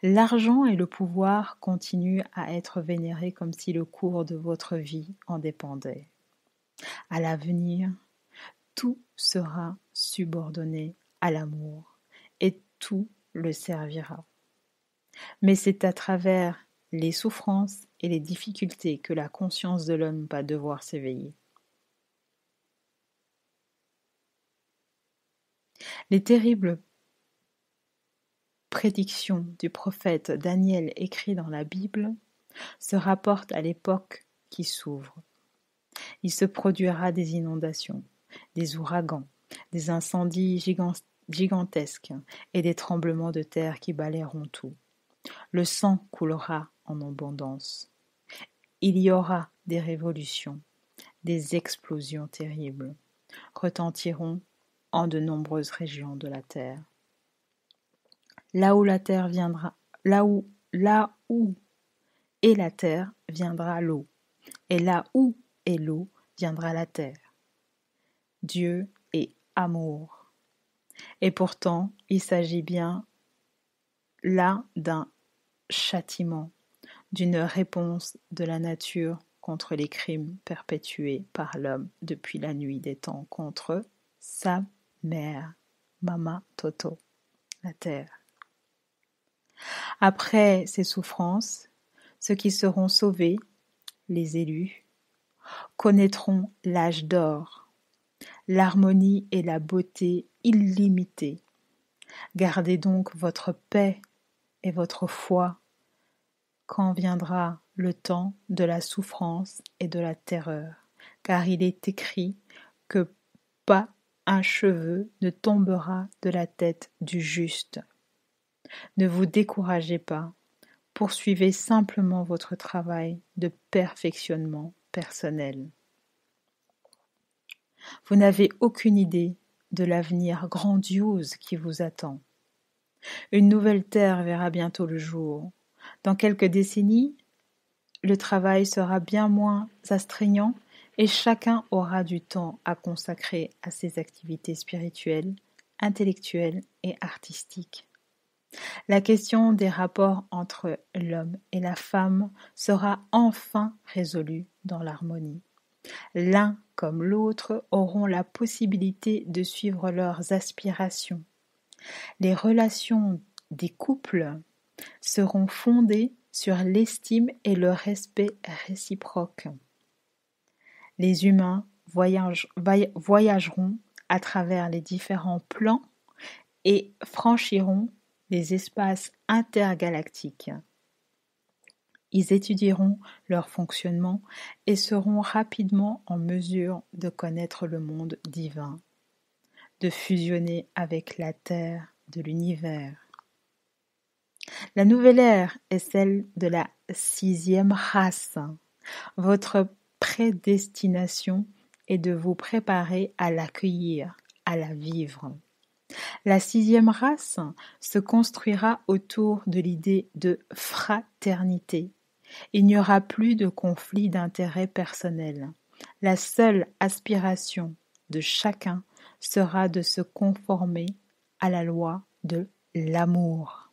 L'argent et le pouvoir continuent à être vénérés comme si le cours de votre vie en dépendait. À l'avenir, tout sera subordonné à l'amour et tout le servira. Mais c'est à travers les souffrances et les difficultés que la conscience de l'homme va devoir s'éveiller. Les terribles prédictions du prophète Daniel écrites dans la Bible se rapportent à l'époque qui s'ouvre. Il se produira des inondations, des ouragans, des incendies gigantesques et des tremblements de terre qui balayeront tout. Le sang coulera en abondance. Il y aura des révolutions, des explosions terribles retentiront en de nombreuses régions de la terre. Là où est la terre viendra l'eau, et là où est l'eau viendra la terre. Dieu est amour. Et pourtant, il s'agit bien là d'un châtiment, d'une réponse de la nature contre les crimes perpétués par l'homme depuis la nuit des temps contre sa mère, Mama Toto, la terre. Après ces souffrances, ceux qui seront sauvés, les élus, connaîtront l'âge d'or, l'harmonie et la beauté illimitées. Gardez donc votre paix et votre foi quand viendra le temps de la souffrance et de la terreur, car il est écrit que pas un cheveu ne tombera de la tête du juste. Ne vous découragez pas, Poursuivez simplement votre travail de perfectionnement personnel. Vous n'avez aucune idée de l'avenir grandiose qui vous attend. Une nouvelle terre verra bientôt le jour. Dans quelques décennies, le travail sera bien moins astreignant et chacun aura du temps à consacrer à ses activités spirituelles, intellectuelles et artistiques. La question des rapports entre l'homme et la femme sera enfin résolue dans l'harmonie. L'un comme l'autre auront la possibilité de suivre leurs aspirations. Les relations des couples seront fondées sur l'estime et le respect réciproque. Les humains voyageront à travers les différents plans et franchiront les espaces intergalactiques. Ils étudieront leur fonctionnement et seront rapidement en mesure de connaître le monde divin, de fusionner avec la terre de l'univers. La nouvelle ère est celle de la 6e race. Votre prédestination est de vous préparer à l'accueillir, à la vivre. La 6e race se construira autour de l'idée de fraternité. Il n'y aura plus de conflit d'intérêts personnels. La seule aspiration de chacun sera de se conformer à la loi de l'amour.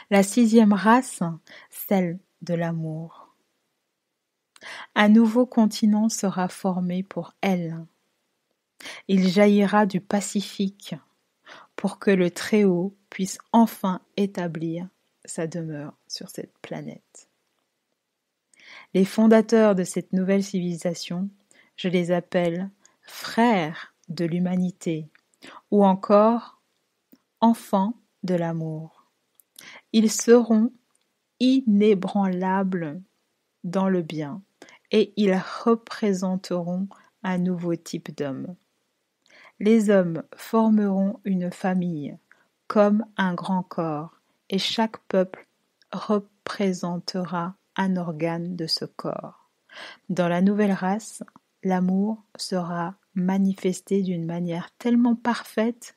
La 6e race, celle de l'amour. Un nouveau continent sera formé pour elle. Il jaillira du Pacifique pour que le Très-Haut puisse enfin établir sa demeure sur cette planète. Les fondateurs de cette nouvelle civilisation, je les appelle frères de l'humanité ou encore enfants de l'amour. Ils seront inébranlables dans le bien et ils représenteront un nouveau type d'homme. Les hommes formeront une famille comme un grand corps et chaque peuple représentera un organe de ce corps. Dans la nouvelle race, l'amour sera manifesté d'une manière tellement parfaite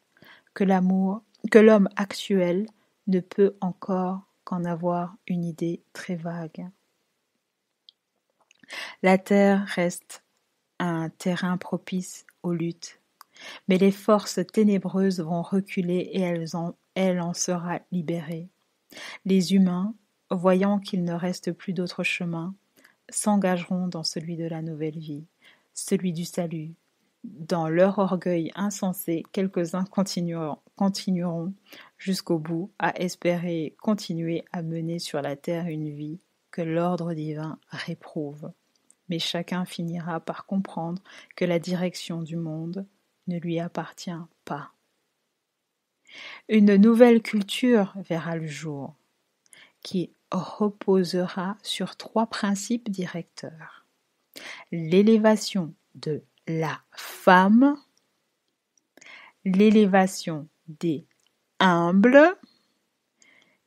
que l'homme actuel ne peut encore qu'en avoir une idée très vague. La terre reste un terrain propice aux luttes, mais les forces ténébreuses vont reculer et elle en sera libérée. Les humains, voyant qu'il ne reste plus d'autre chemin, s'engageront dans celui de la nouvelle vie, celui du salut. Dans leur orgueil insensé, quelques-uns continueront jusqu'au bout à espérer continuer à mener sur la terre une vie que l'ordre divin réprouve. Mais chacun finira par comprendre que la direction du monde ne lui appartient pas. Une nouvelle culture verra le jour, qui reposera sur 3 principes directeurs. L'élévation de la femme, l'élévation des humbles,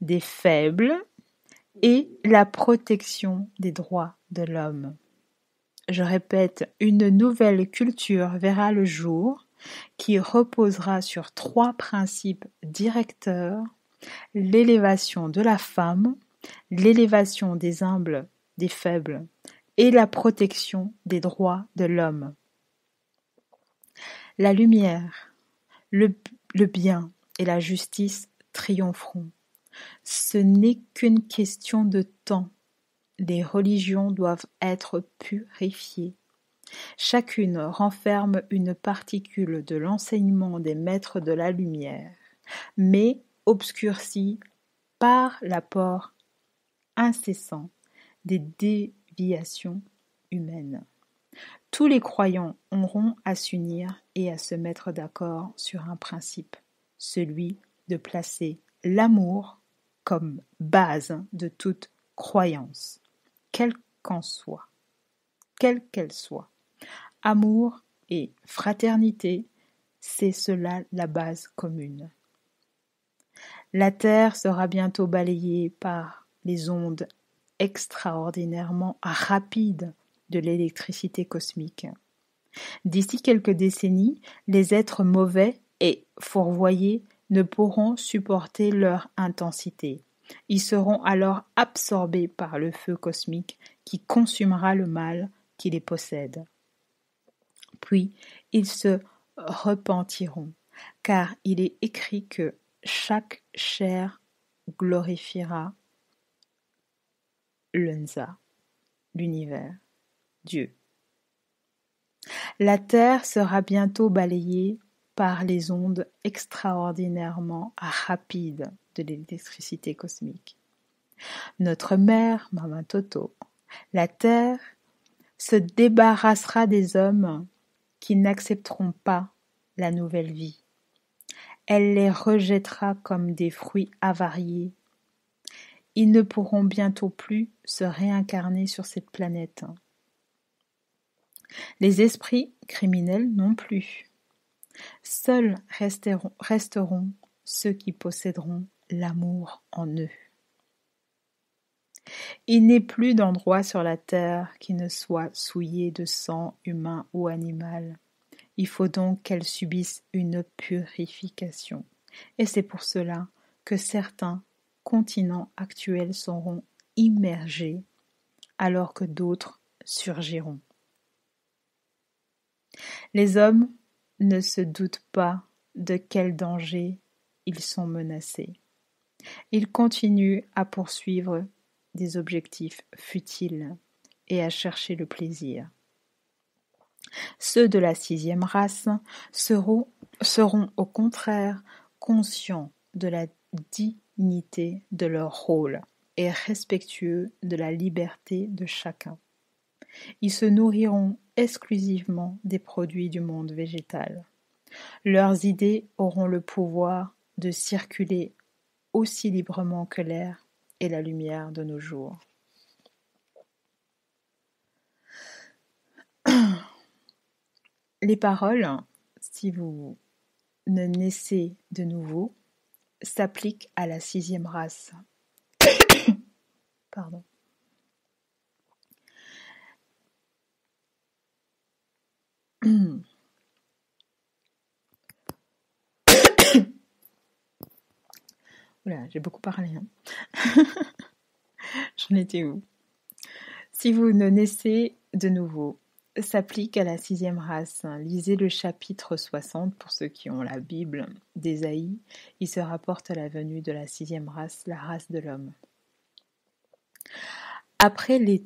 des faibles et la protection des droits de l'homme. Je répète, une nouvelle culture verra le jour qui reposera sur 3 principes directeurs: l'élévation de la femme, l'élévation des humbles, des faibles et la protection des droits de l'homme. La lumière, le bien et la justice triompheront. Ce n'est qu'une question de temps. Les religions doivent être purifiées. Chacune renferme une particule de l'enseignement des maîtres de la lumière, mais obscurcie par l'apport incessant des déviations humaines. Tous les croyants auront à s'unir et à se mettre d'accord sur un principe, celui de placer l'amour comme base de toute croyance, quelle qu'elle soit. Amour et fraternité, c'est cela la base commune. La Terre sera bientôt balayée par les ondes extraordinairement rapides de l'électricité cosmique. D'ici quelques décennies, les êtres mauvais et fourvoyés ne pourront supporter leur intensité. Ils seront alors absorbés par le feu cosmique qui consumera le mal qui les possède. Puis ils se repentiront, car il est écrit que chaque chair glorifiera l'Unza, l'univers, Dieu. La Terre sera bientôt balayée par les ondes extraordinairement rapides de l'électricité cosmique. Notre mère, Maman Toto, la Terre, se débarrassera des hommes qui n'accepteront pas la nouvelle vie. Elle les rejettera comme des fruits avariés. Ils ne pourront bientôt plus se réincarner sur cette planète. Les esprits criminels non plus. Seuls resteront ceux qui posséderont l'amour en eux. Il n'est plus d'endroit sur la terre qui ne soit souillé de sang humain ou animal. Il faut donc qu'elle subisse une purification. Et c'est pour cela que certains continents actuels seront immergés alors que d'autres surgiront. Les hommes ne se doutent pas de quel danger ils sont menacés. Ils continuent à poursuivre des objectifs futiles et à chercher le plaisir. Ceux de la 6e race seront au contraire conscients de la dignité de leur rôle et respectueux de la liberté de chacun. Ils se nourriront exclusivement des produits du monde végétal. Leurs idées auront le pouvoir de circuler aussi librement que l'air et la lumière de nos jours. Les paroles, si vous ne naissez de nouveau, s'appliquent à la 6e race. Pardon. Oula, j'ai beaucoup parlé. J'en étais où? Si vous ne naissez de nouveau, s'applique à la 6e race. Lisez le chapitre 60 pour ceux qui ont la Bible d'Ésaïe. Il se rapporte à la venue de la 6e race, la race de l'homme. Après les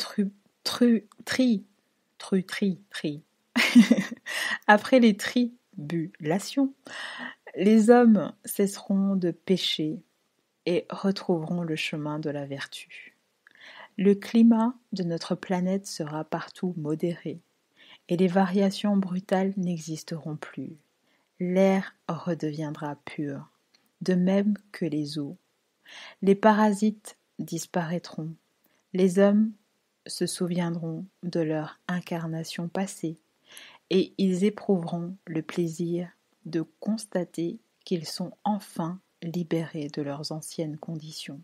après les tribulations, les hommes cesseront de pécher et retrouveront le chemin de la vertu. Le climat de notre planète sera partout modéré et les variations brutales n'existeront plus. L'air redeviendra pur, de même que les eaux. Les parasites disparaîtront. Les hommes se souviendront de leur incarnation passée et ils éprouveront le plaisir de constater qu'ils sont enfin libérés de leurs anciennes conditions.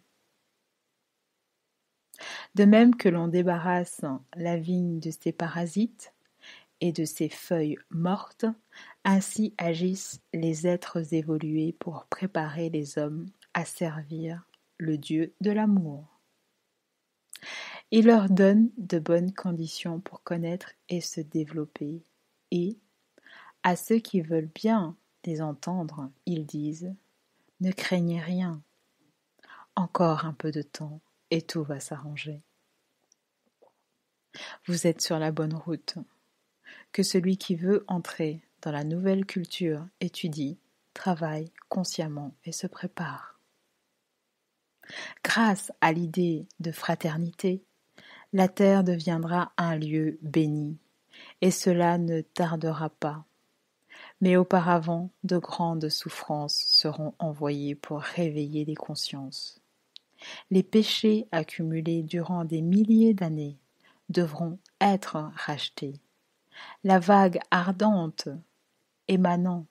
De même que l'on débarrasse la vigne de ses parasites et de ses feuilles mortes, ainsi agissent les êtres évolués pour préparer les hommes à servir le Dieu de l'amour. Il leur donne de bonnes conditions pour connaître et se développer, et, à ceux qui veulent bien les entendre, ils disent « Ne craignez rien, encore un peu de temps et tout va s'arranger. » Vous êtes sur la bonne route. Que celui qui veut entrer dans la nouvelle culture étudie, travaille consciemment et se prépare. Grâce à l'idée de fraternité, la terre deviendra un lieu béni, et cela ne tardera pas. Mais auparavant, de grandes souffrances seront envoyées pour réveiller les consciences. Les péchés accumulés durant des milliers d'années devront être rachetés. La vague ardente émanant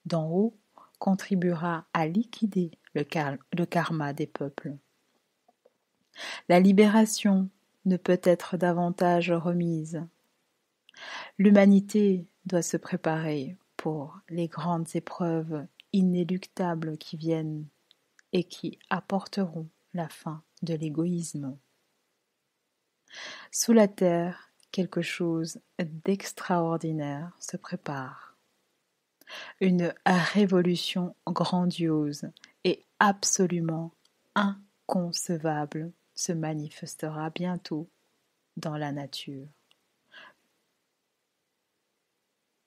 d'en haut contribuera à liquider le karma des peuples. La libération ne peut être davantage remise. L'humanité doit se préparer pour les grandes épreuves inéluctables qui viennent et qui apporteront la fin de l'égoïsme. Sous la terre, quelque chose d'extraordinaire se prépare. Une révolution grandiose et absolument inconcevable se manifestera bientôt dans la nature.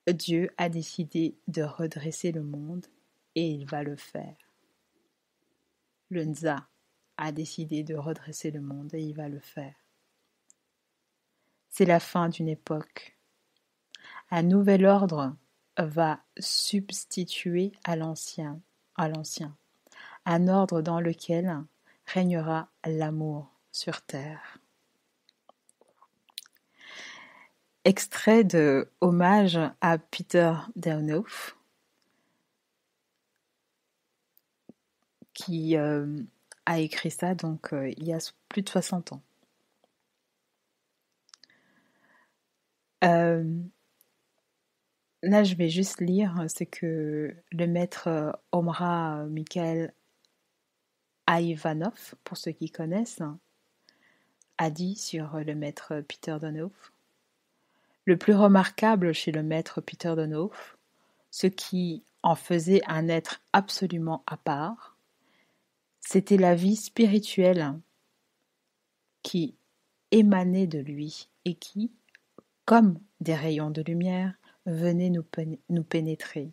Dieu a décidé de redresser le monde et il va le faire. Le Nza a décidé de redresser le monde et il va le faire. C'est la fin d'une époque. Un nouvel ordre va substituer à l'ancien. Un ordre dans lequel régnera l'amour sur terre. Extrait de Hommage à Peter Danoff, qui a écrit ça donc il y a plus de 60 ans. Là, je vais juste lire ce que le maître Omra Mikhaël Aïvanov, pour ceux qui connaissent, a dit sur le maître Peter Danoff. Le plus remarquable chez le maître Peter Danoff, ce qui en faisait un être absolument à part, c'était la vie spirituelle qui émanait de lui et qui, comme des rayons de lumière, venait nous pénétrer.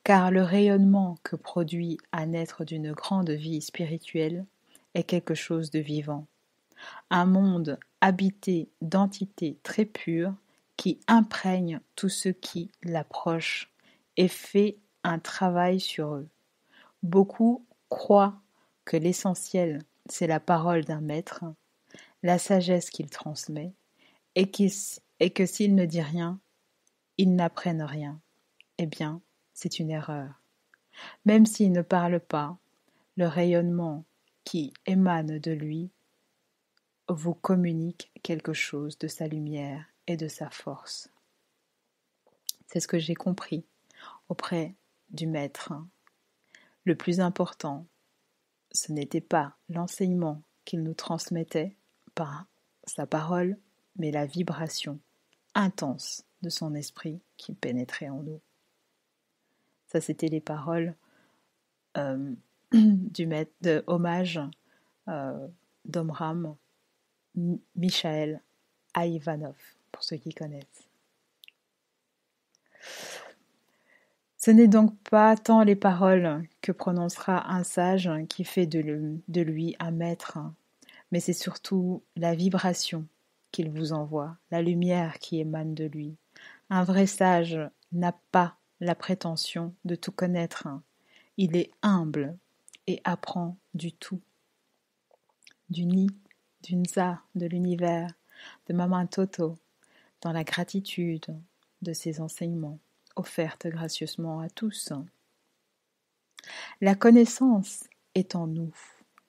Car le rayonnement que produit un être d'une grande vie spirituelle est quelque chose de vivant. Un monde habité d'entités très pures qui imprègnent tous ceux qui l'approchent et fait un travail sur eux. Beaucoup croient que l'essentiel, c'est la parole d'un maître, la sagesse qu'il transmet, et que s'il ne dit rien, ils n'apprennent rien. Eh bien, c'est une erreur. Même s'il ne parle pas, le rayonnement qui émane de lui vous communique quelque chose de sa lumière et de sa force. C'est ce que j'ai compris auprès du maître. Le plus important, ce n'était pas l'enseignement qu'il nous transmettait par sa parole, mais la vibration intense de son esprit qui pénétrait en nous. Ça, c'était les paroles du maître de hommage d'Omram Mikhaël Aïvanov, pour ceux qui connaissent. Ce n'est donc pas tant les paroles que prononcera un sage qui fait de lui un maître, mais c'est surtout la vibration qu'il vous envoie, la lumière qui émane de lui. Un vrai sage n'a pas la prétention de tout connaître. Il est humble et apprend du tout. Du Ni, du Nza, de l'univers, de Maman Toto, dans la gratitude de ses enseignements, offertes gracieusement à tous. La connaissance est en nous,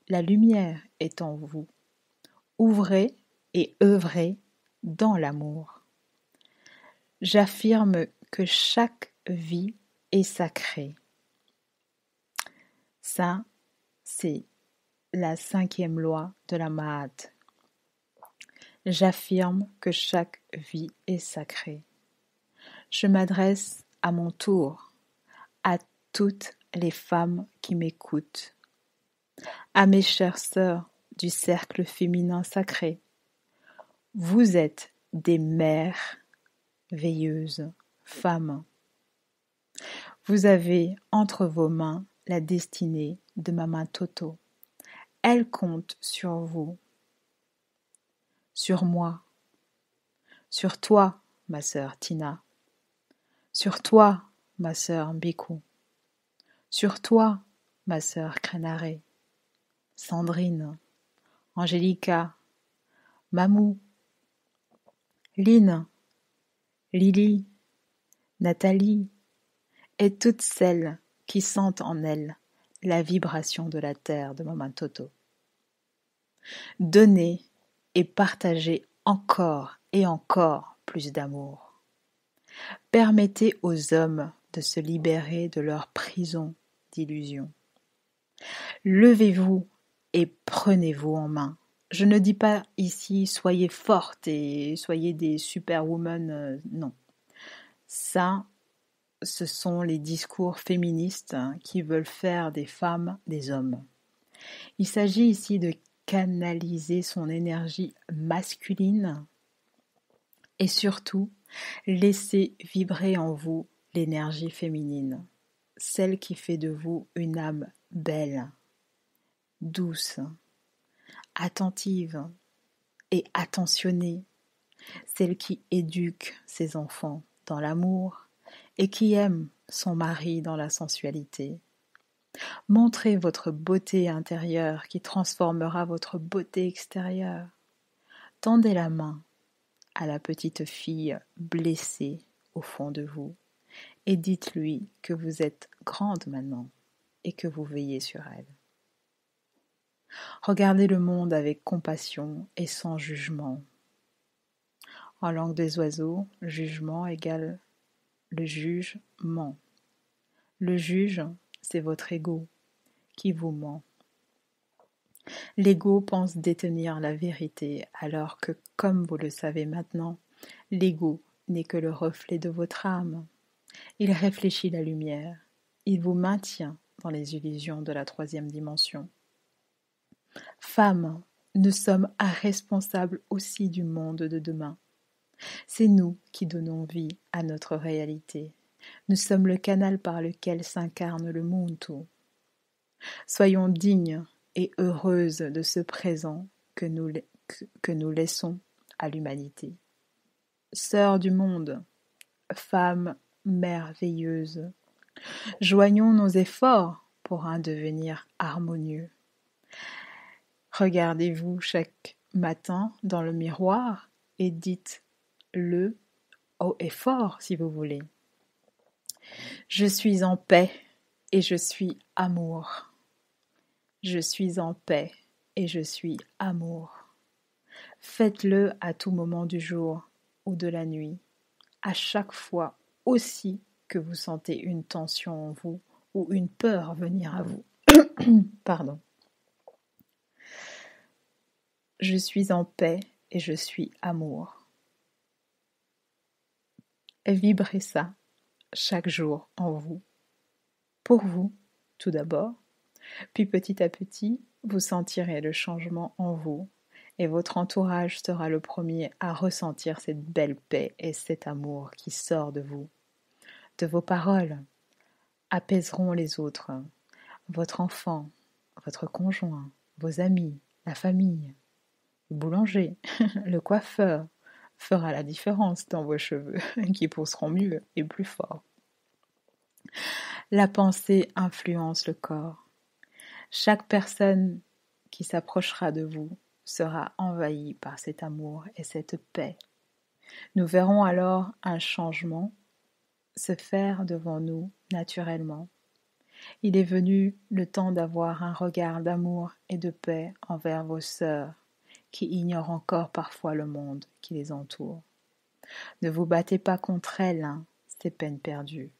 la lumière est en vous. Ouvrez et œuvrez dans l'amour. J'affirme que chaque vie est sacrée. Ça, c'est la 5e loi de la Mahat. J'affirme que chaque vie est sacrée. Je m'adresse à mon tour à toutes les femmes qui m'écoutent, à mes chères sœurs du cercle féminin sacré. Vous êtes des mères veilleuses, femmes. Vous avez entre vos mains la destinée de Maman Toto. Elle compte sur vous, sur moi, sur toi, ma sœur Tina, sur toi, ma sœur Mbiku, sur toi, ma sœur Crénaré, Sandrine, Angélica, Mamou, Lynn, Lily, Nathalie, et toutes celles qui sentent en elles la vibration de la terre de Mama Toto. Donnez et partagez encore et encore plus d'amour. Permettez aux hommes de se libérer de leur prison d'illusions. Levez-vous et prenez-vous en main. Je ne dis pas ici soyez fortes et soyez des superwomen, non. Ça, ce sont les discours féministes qui veulent faire des femmes des hommes. Il s'agit ici de canaliser son énergie masculine et surtout laisser vibrer en vous l'énergie féminine, celle qui fait de vous une âme belle, douce, attentive et attentionnée, celle qui éduque ses enfants dans l'amour et qui aime son mari dans la sensualité. Montrez votre beauté intérieure qui transformera votre beauté extérieure. Tendez la main à la petite fille blessée au fond de vous et dites-lui que vous êtes grande maintenant et que vous veillez sur elle. Regardez le monde avec compassion et sans jugement. En langue des oiseaux, jugement égale le juge ment. Le juge, c'est votre ego qui vous ment. L'ego pense détenir la vérité alors que, comme vous le savez maintenant, l'ego n'est que le reflet de votre âme. Il réfléchit la lumière. Il vous maintient dans les illusions de la troisième dimension. Femmes, nous sommes responsables aussi du monde de demain. C'est nous qui donnons vie à notre réalité. Nous sommes le canal par lequel s'incarne le Muntu. Soyons dignes et heureuses de ce présent que nous laissons à l'humanité. Sœurs du monde, femmes merveilleuses, joignons nos efforts pour un devenir harmonieux. Regardez-vous chaque matin dans le miroir et dites-le haut et fort si vous voulez. Je suis en paix et je suis amour. Je suis en paix et je suis amour. Faites-le à tout moment du jour ou de la nuit, à chaque fois aussi que vous sentez une tension en vous ou une peur venir à vous. Pardon. Je suis en paix et je suis amour. Vibrez ça chaque jour en vous. Pour vous, tout d'abord, puis petit à petit, vous sentirez le changement en vous et votre entourage sera le premier à ressentir cette belle paix et cet amour qui sort de vous. De vos paroles apaiseront les autres, votre enfant, votre conjoint, vos amis, la famille. Le boulanger, le coiffeur fera la différence dans vos cheveux qui pousseront mieux et plus fort. La pensée influence le corps. Chaque personne qui s'approchera de vous sera envahie par cet amour et cette paix. Nous verrons alors un changement se faire devant nous naturellement. Il est venu le temps d'avoir un regard d'amour et de paix envers vos sœurs qui ignorent encore parfois le monde qui les entoure. Ne vous battez pas contre elles, c'est peine perdue.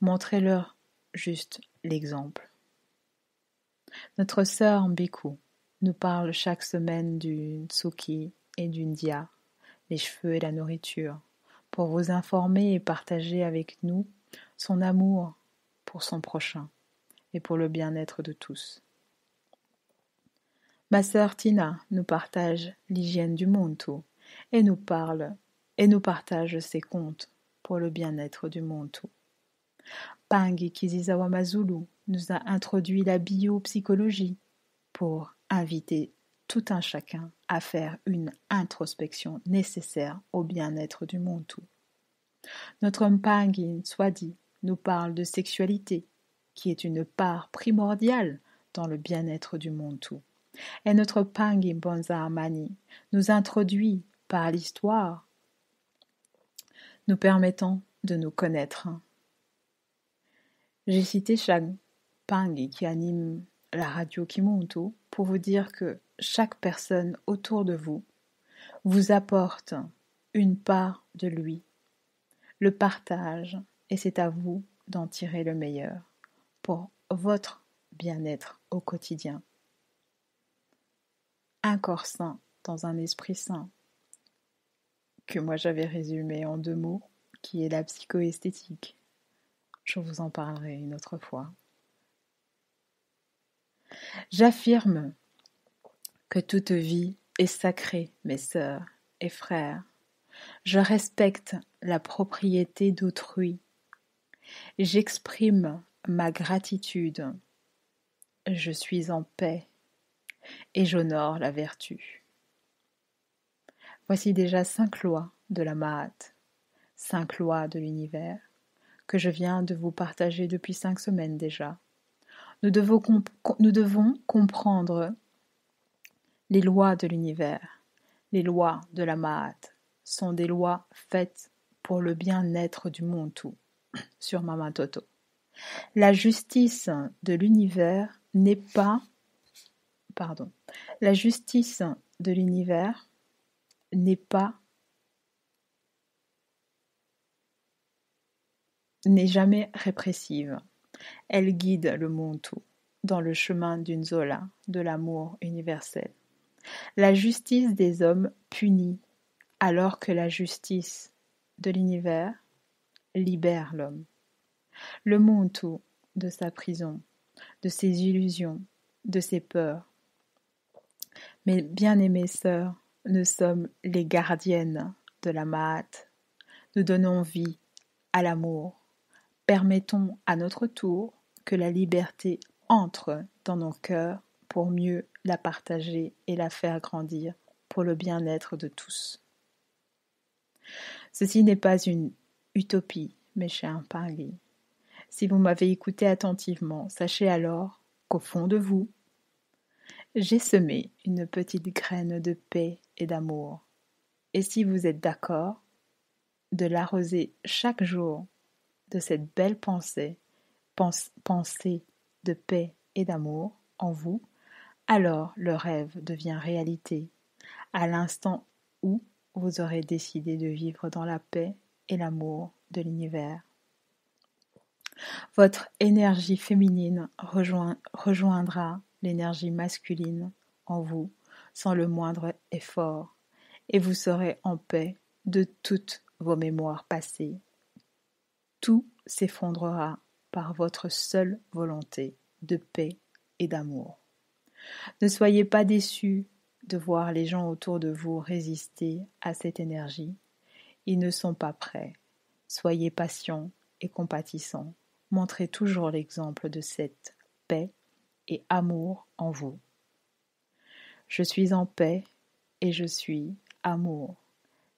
Montrez-leur juste l'exemple. Notre sœur Mbiku nous parle chaque semaine du Tsuki et du Ndia, les cheveux et la nourriture, pour vous informer et partager avec nous son amour pour son prochain et pour le bien-être de tous. Ma sœur Tina nous partage l'hygiène du Muntu et nous partage ses contes pour le bien-être du Muntu. Pangi Kizisawa Mazulu nous a introduit la biopsychologie pour inviter tout un chacun à faire une introspection nécessaire au bien-être du Muntu. Notre Mpangi Nswadi nous parle de sexualité, qui est une part primordiale dans le bien-être du Muntu. Et notre Pangi Bonza Amani nous introduit par l'histoire, nous permettant de nous connaître. J'ai cité Pang qui anime la radio Kimuntu pour vous dire que chaque personne autour de vous vous apporte une part de lui, le partage, et c'est à vous d'en tirer le meilleur pour votre bien-être au quotidien. Un corps sain dans un esprit sain, que moi j'avais résumé en 2 mots, qui est la psychoesthétique. Je vous en parlerai une autre fois. J'affirme que toute vie est sacrée, mes sœurs et frères. Je respecte la propriété d'autrui. J'exprime ma gratitude. Je suis en paix et j'honore la vertu. Voici déjà 5 lois de la Mahat, 5 lois de l'univers, que je viens de vous partager depuis 5 semaines déjà. Nous devons comprendre les lois de l'univers. Les lois de la Mahat sont des lois faites pour le bien-être du monde tout, sur Mama Toto. La justice de l'univers n'est jamais répressive. Elle guide le monde tout dans le chemin d'une Zola, de l'amour universel. La justice des hommes punit, alors que la justice de l'univers libère l'homme. Le monde tout de sa prison, de ses illusions, de ses peurs. Mes bien-aimées sœurs, nous sommes les gardiennes de la Mahat. Nous donnons vie à l'amour. Permettons à notre tour que la liberté entre dans nos cœurs pour mieux la partager et la faire grandir pour le bien-être de tous. Ceci n'est pas une utopie, mes chers Pangui. Si vous m'avez écouté attentivement, sachez alors qu'au fond de vous, j'ai semé une petite graine de paix et d'amour. Et si vous êtes d'accord, de l'arroser chaque jour de cette belle pensée de paix et d'amour en vous, alors le rêve devient réalité, à l'instant où vous aurez décidé de vivre dans la paix et l'amour de l'univers. Votre énergie féminine rejoindra l'énergie masculine en vous sans le moindre effort, et vous serez en paix de toutes vos mémoires passées. Tout s'effondrera par votre seule volonté de paix et d'amour. Ne soyez pas déçus de voir les gens autour de vous résister à cette énergie. Ils ne sont pas prêts. Soyez patients et compatissants. Montrez toujours l'exemple de cette paix et amour en vous. Je suis en paix et je suis amour.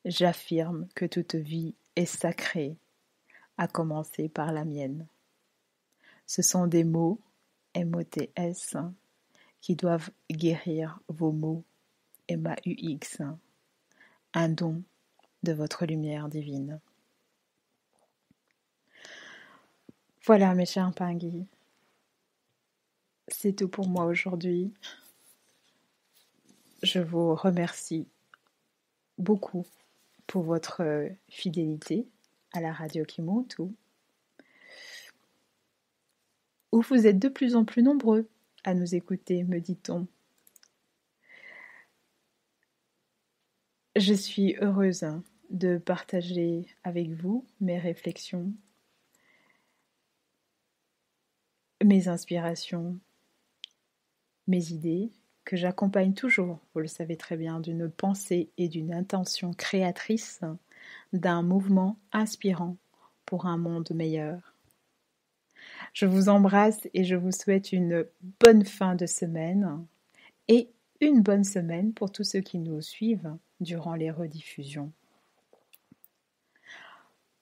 J'affirme que toute vie est sacrée, à commencer par la mienne. Ce sont des mots, M-O-T-S, qui doivent guérir vos maux, M-A-U-X, un don de votre lumière divine. Voilà mes chers Pangui, c'est tout pour moi aujourd'hui. Je vous remercie beaucoup pour votre fidélité à la radio Kimuntu, où vous êtes de plus en plus nombreux à nous écouter, me dit-on. Je suis heureuse de partager avec vous mes réflexions, mes inspirations, mes idées, que j'accompagne toujours, vous le savez très bien, d'une pensée et d'une intention créatrice, d'un mouvement inspirant pour un monde meilleur. Je vous embrasse et je vous souhaite une bonne fin de semaine et une bonne semaine pour tous ceux qui nous suivent durant les rediffusions.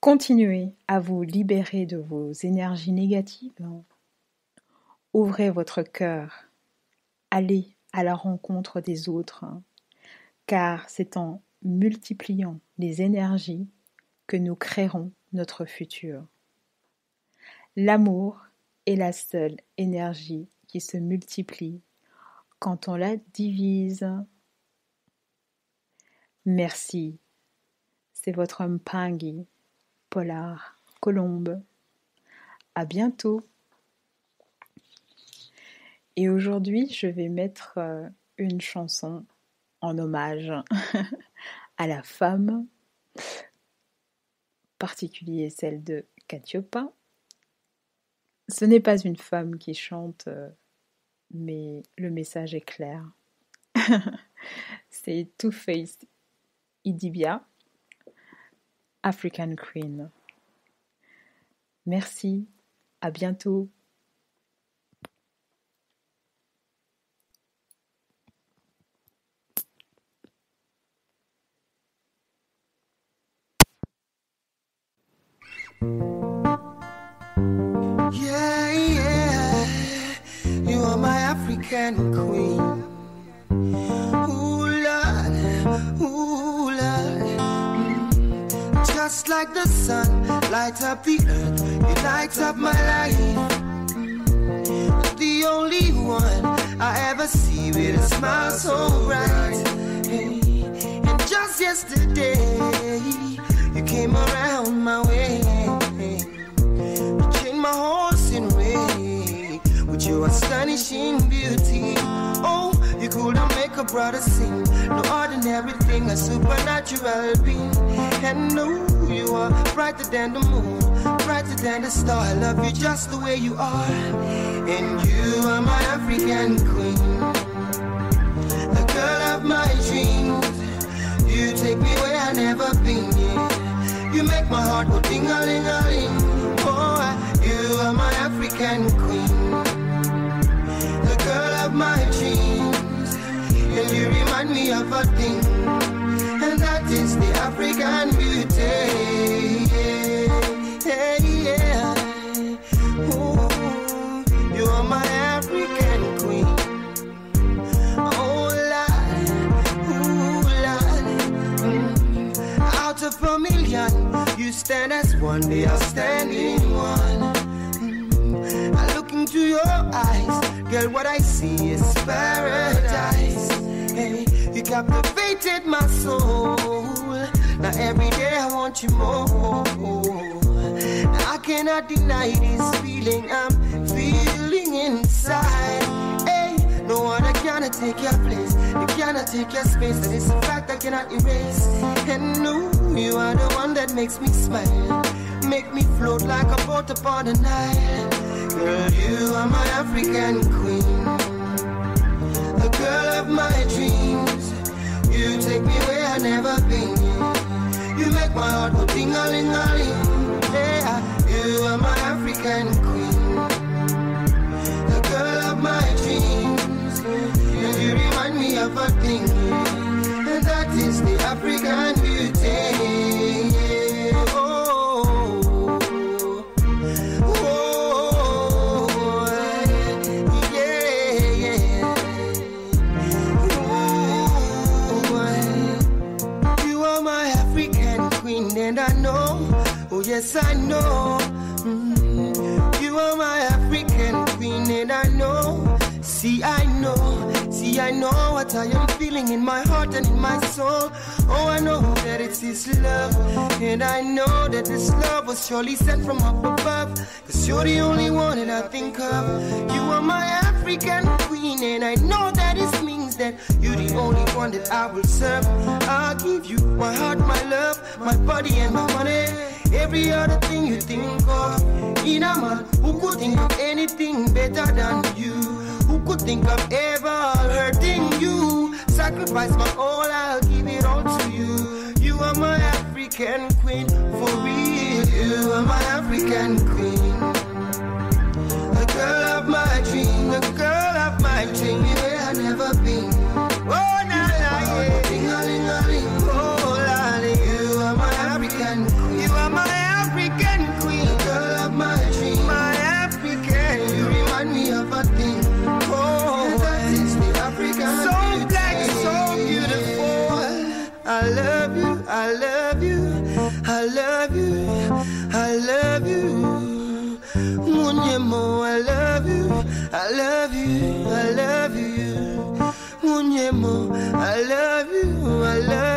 Continuez à vous libérer de vos énergies négatives. Ouvrez votre cœur. Allez à la rencontre des autres, car c'est en multipliant les énergies que nous créerons notre futur. L'amour est la seule énergie qui se multiplie quand on la divise. Merci, c'est votre Mpangi, Polar, Colombe. À bientôt. Et aujourd'hui, je vais mettre une chanson en hommage à la femme, particulier celle de Katiopa. Ce n'est pas une femme qui chante, mais le message est clair. C'est Two-Faced Idibia, African Queen. Merci, à bientôt. Yeah, yeah, you are my African queen. Ooh, Lord, ooh, Lord. Just like the sun, light up the earth, you light up my life. The only one I ever see with a smile so bright. Hey, and just yesterday, you came around my way. My horse in way with your astonishing beauty. Oh, you couldn't make a brother sing. No ordinary thing, a supernatural being. And no, you are brighter than the moon, brighter than the star. I love you just the way you are. And you are my African queen, the girl of my dreams. You take me where I've never been. Yeah. You make my heart go ding-a-ling-a-ling. Oh, you are my African queen, the girl of my dreams. And you remind me of a thing, and that is the African beauty. Yeah, yeah. Ooh, you are my African queen. Oh, Lord, ooh, Lord. Out of a million, you stand as one, the outstanding one. I look into your eyes, girl, what I see is paradise. Hey, you captivated my soul. Now every day I want you more. Now I cannot deny this feeling I'm feeling inside. Hey, no one cannot take your place, you cannot take your space. That is a fact I cannot erase. And no, you are the one that makes me smile, make me float like a boat upon the Nile. Girl, you are my African queen, the girl of my dreams. You take me where I've never been. You make my heart go ting-a-ling-a-ling. Yeah, you are my African queen, the girl of my dreams. And you remind me of a thing, and that is the African beauty. And I know, oh yes I know, you are my African queen. And I know, see I know what I am feeling in my heart and in my soul. Oh, I know that it's His love, and I know that this love was surely sent from up above. Cause you're the only one that I think of. You are my African queen, and I know that it means that you're the only one that I will serve. I'll give you my heart, my love, my body and my money. Every other thing you think of. In a man who could think of anything better than you, who could think of ever hurting you. Sacrifice my all, I'll give it all to you. You are my African queen, for real. You are my African queen, the girl of my dream, the girl of my dream. Where I've never been. Oh, na na, yeah. Ding-a-ling-a-ling. Oh, lolly. You are my African queen. You are my African queen, the girl of my dream, my African. You remind me of a thing. Oh, that is the African. So black, so beautiful. I love you, I love you, I love you, I love you. I love you, I love you. Munyemo, I love you, I love you.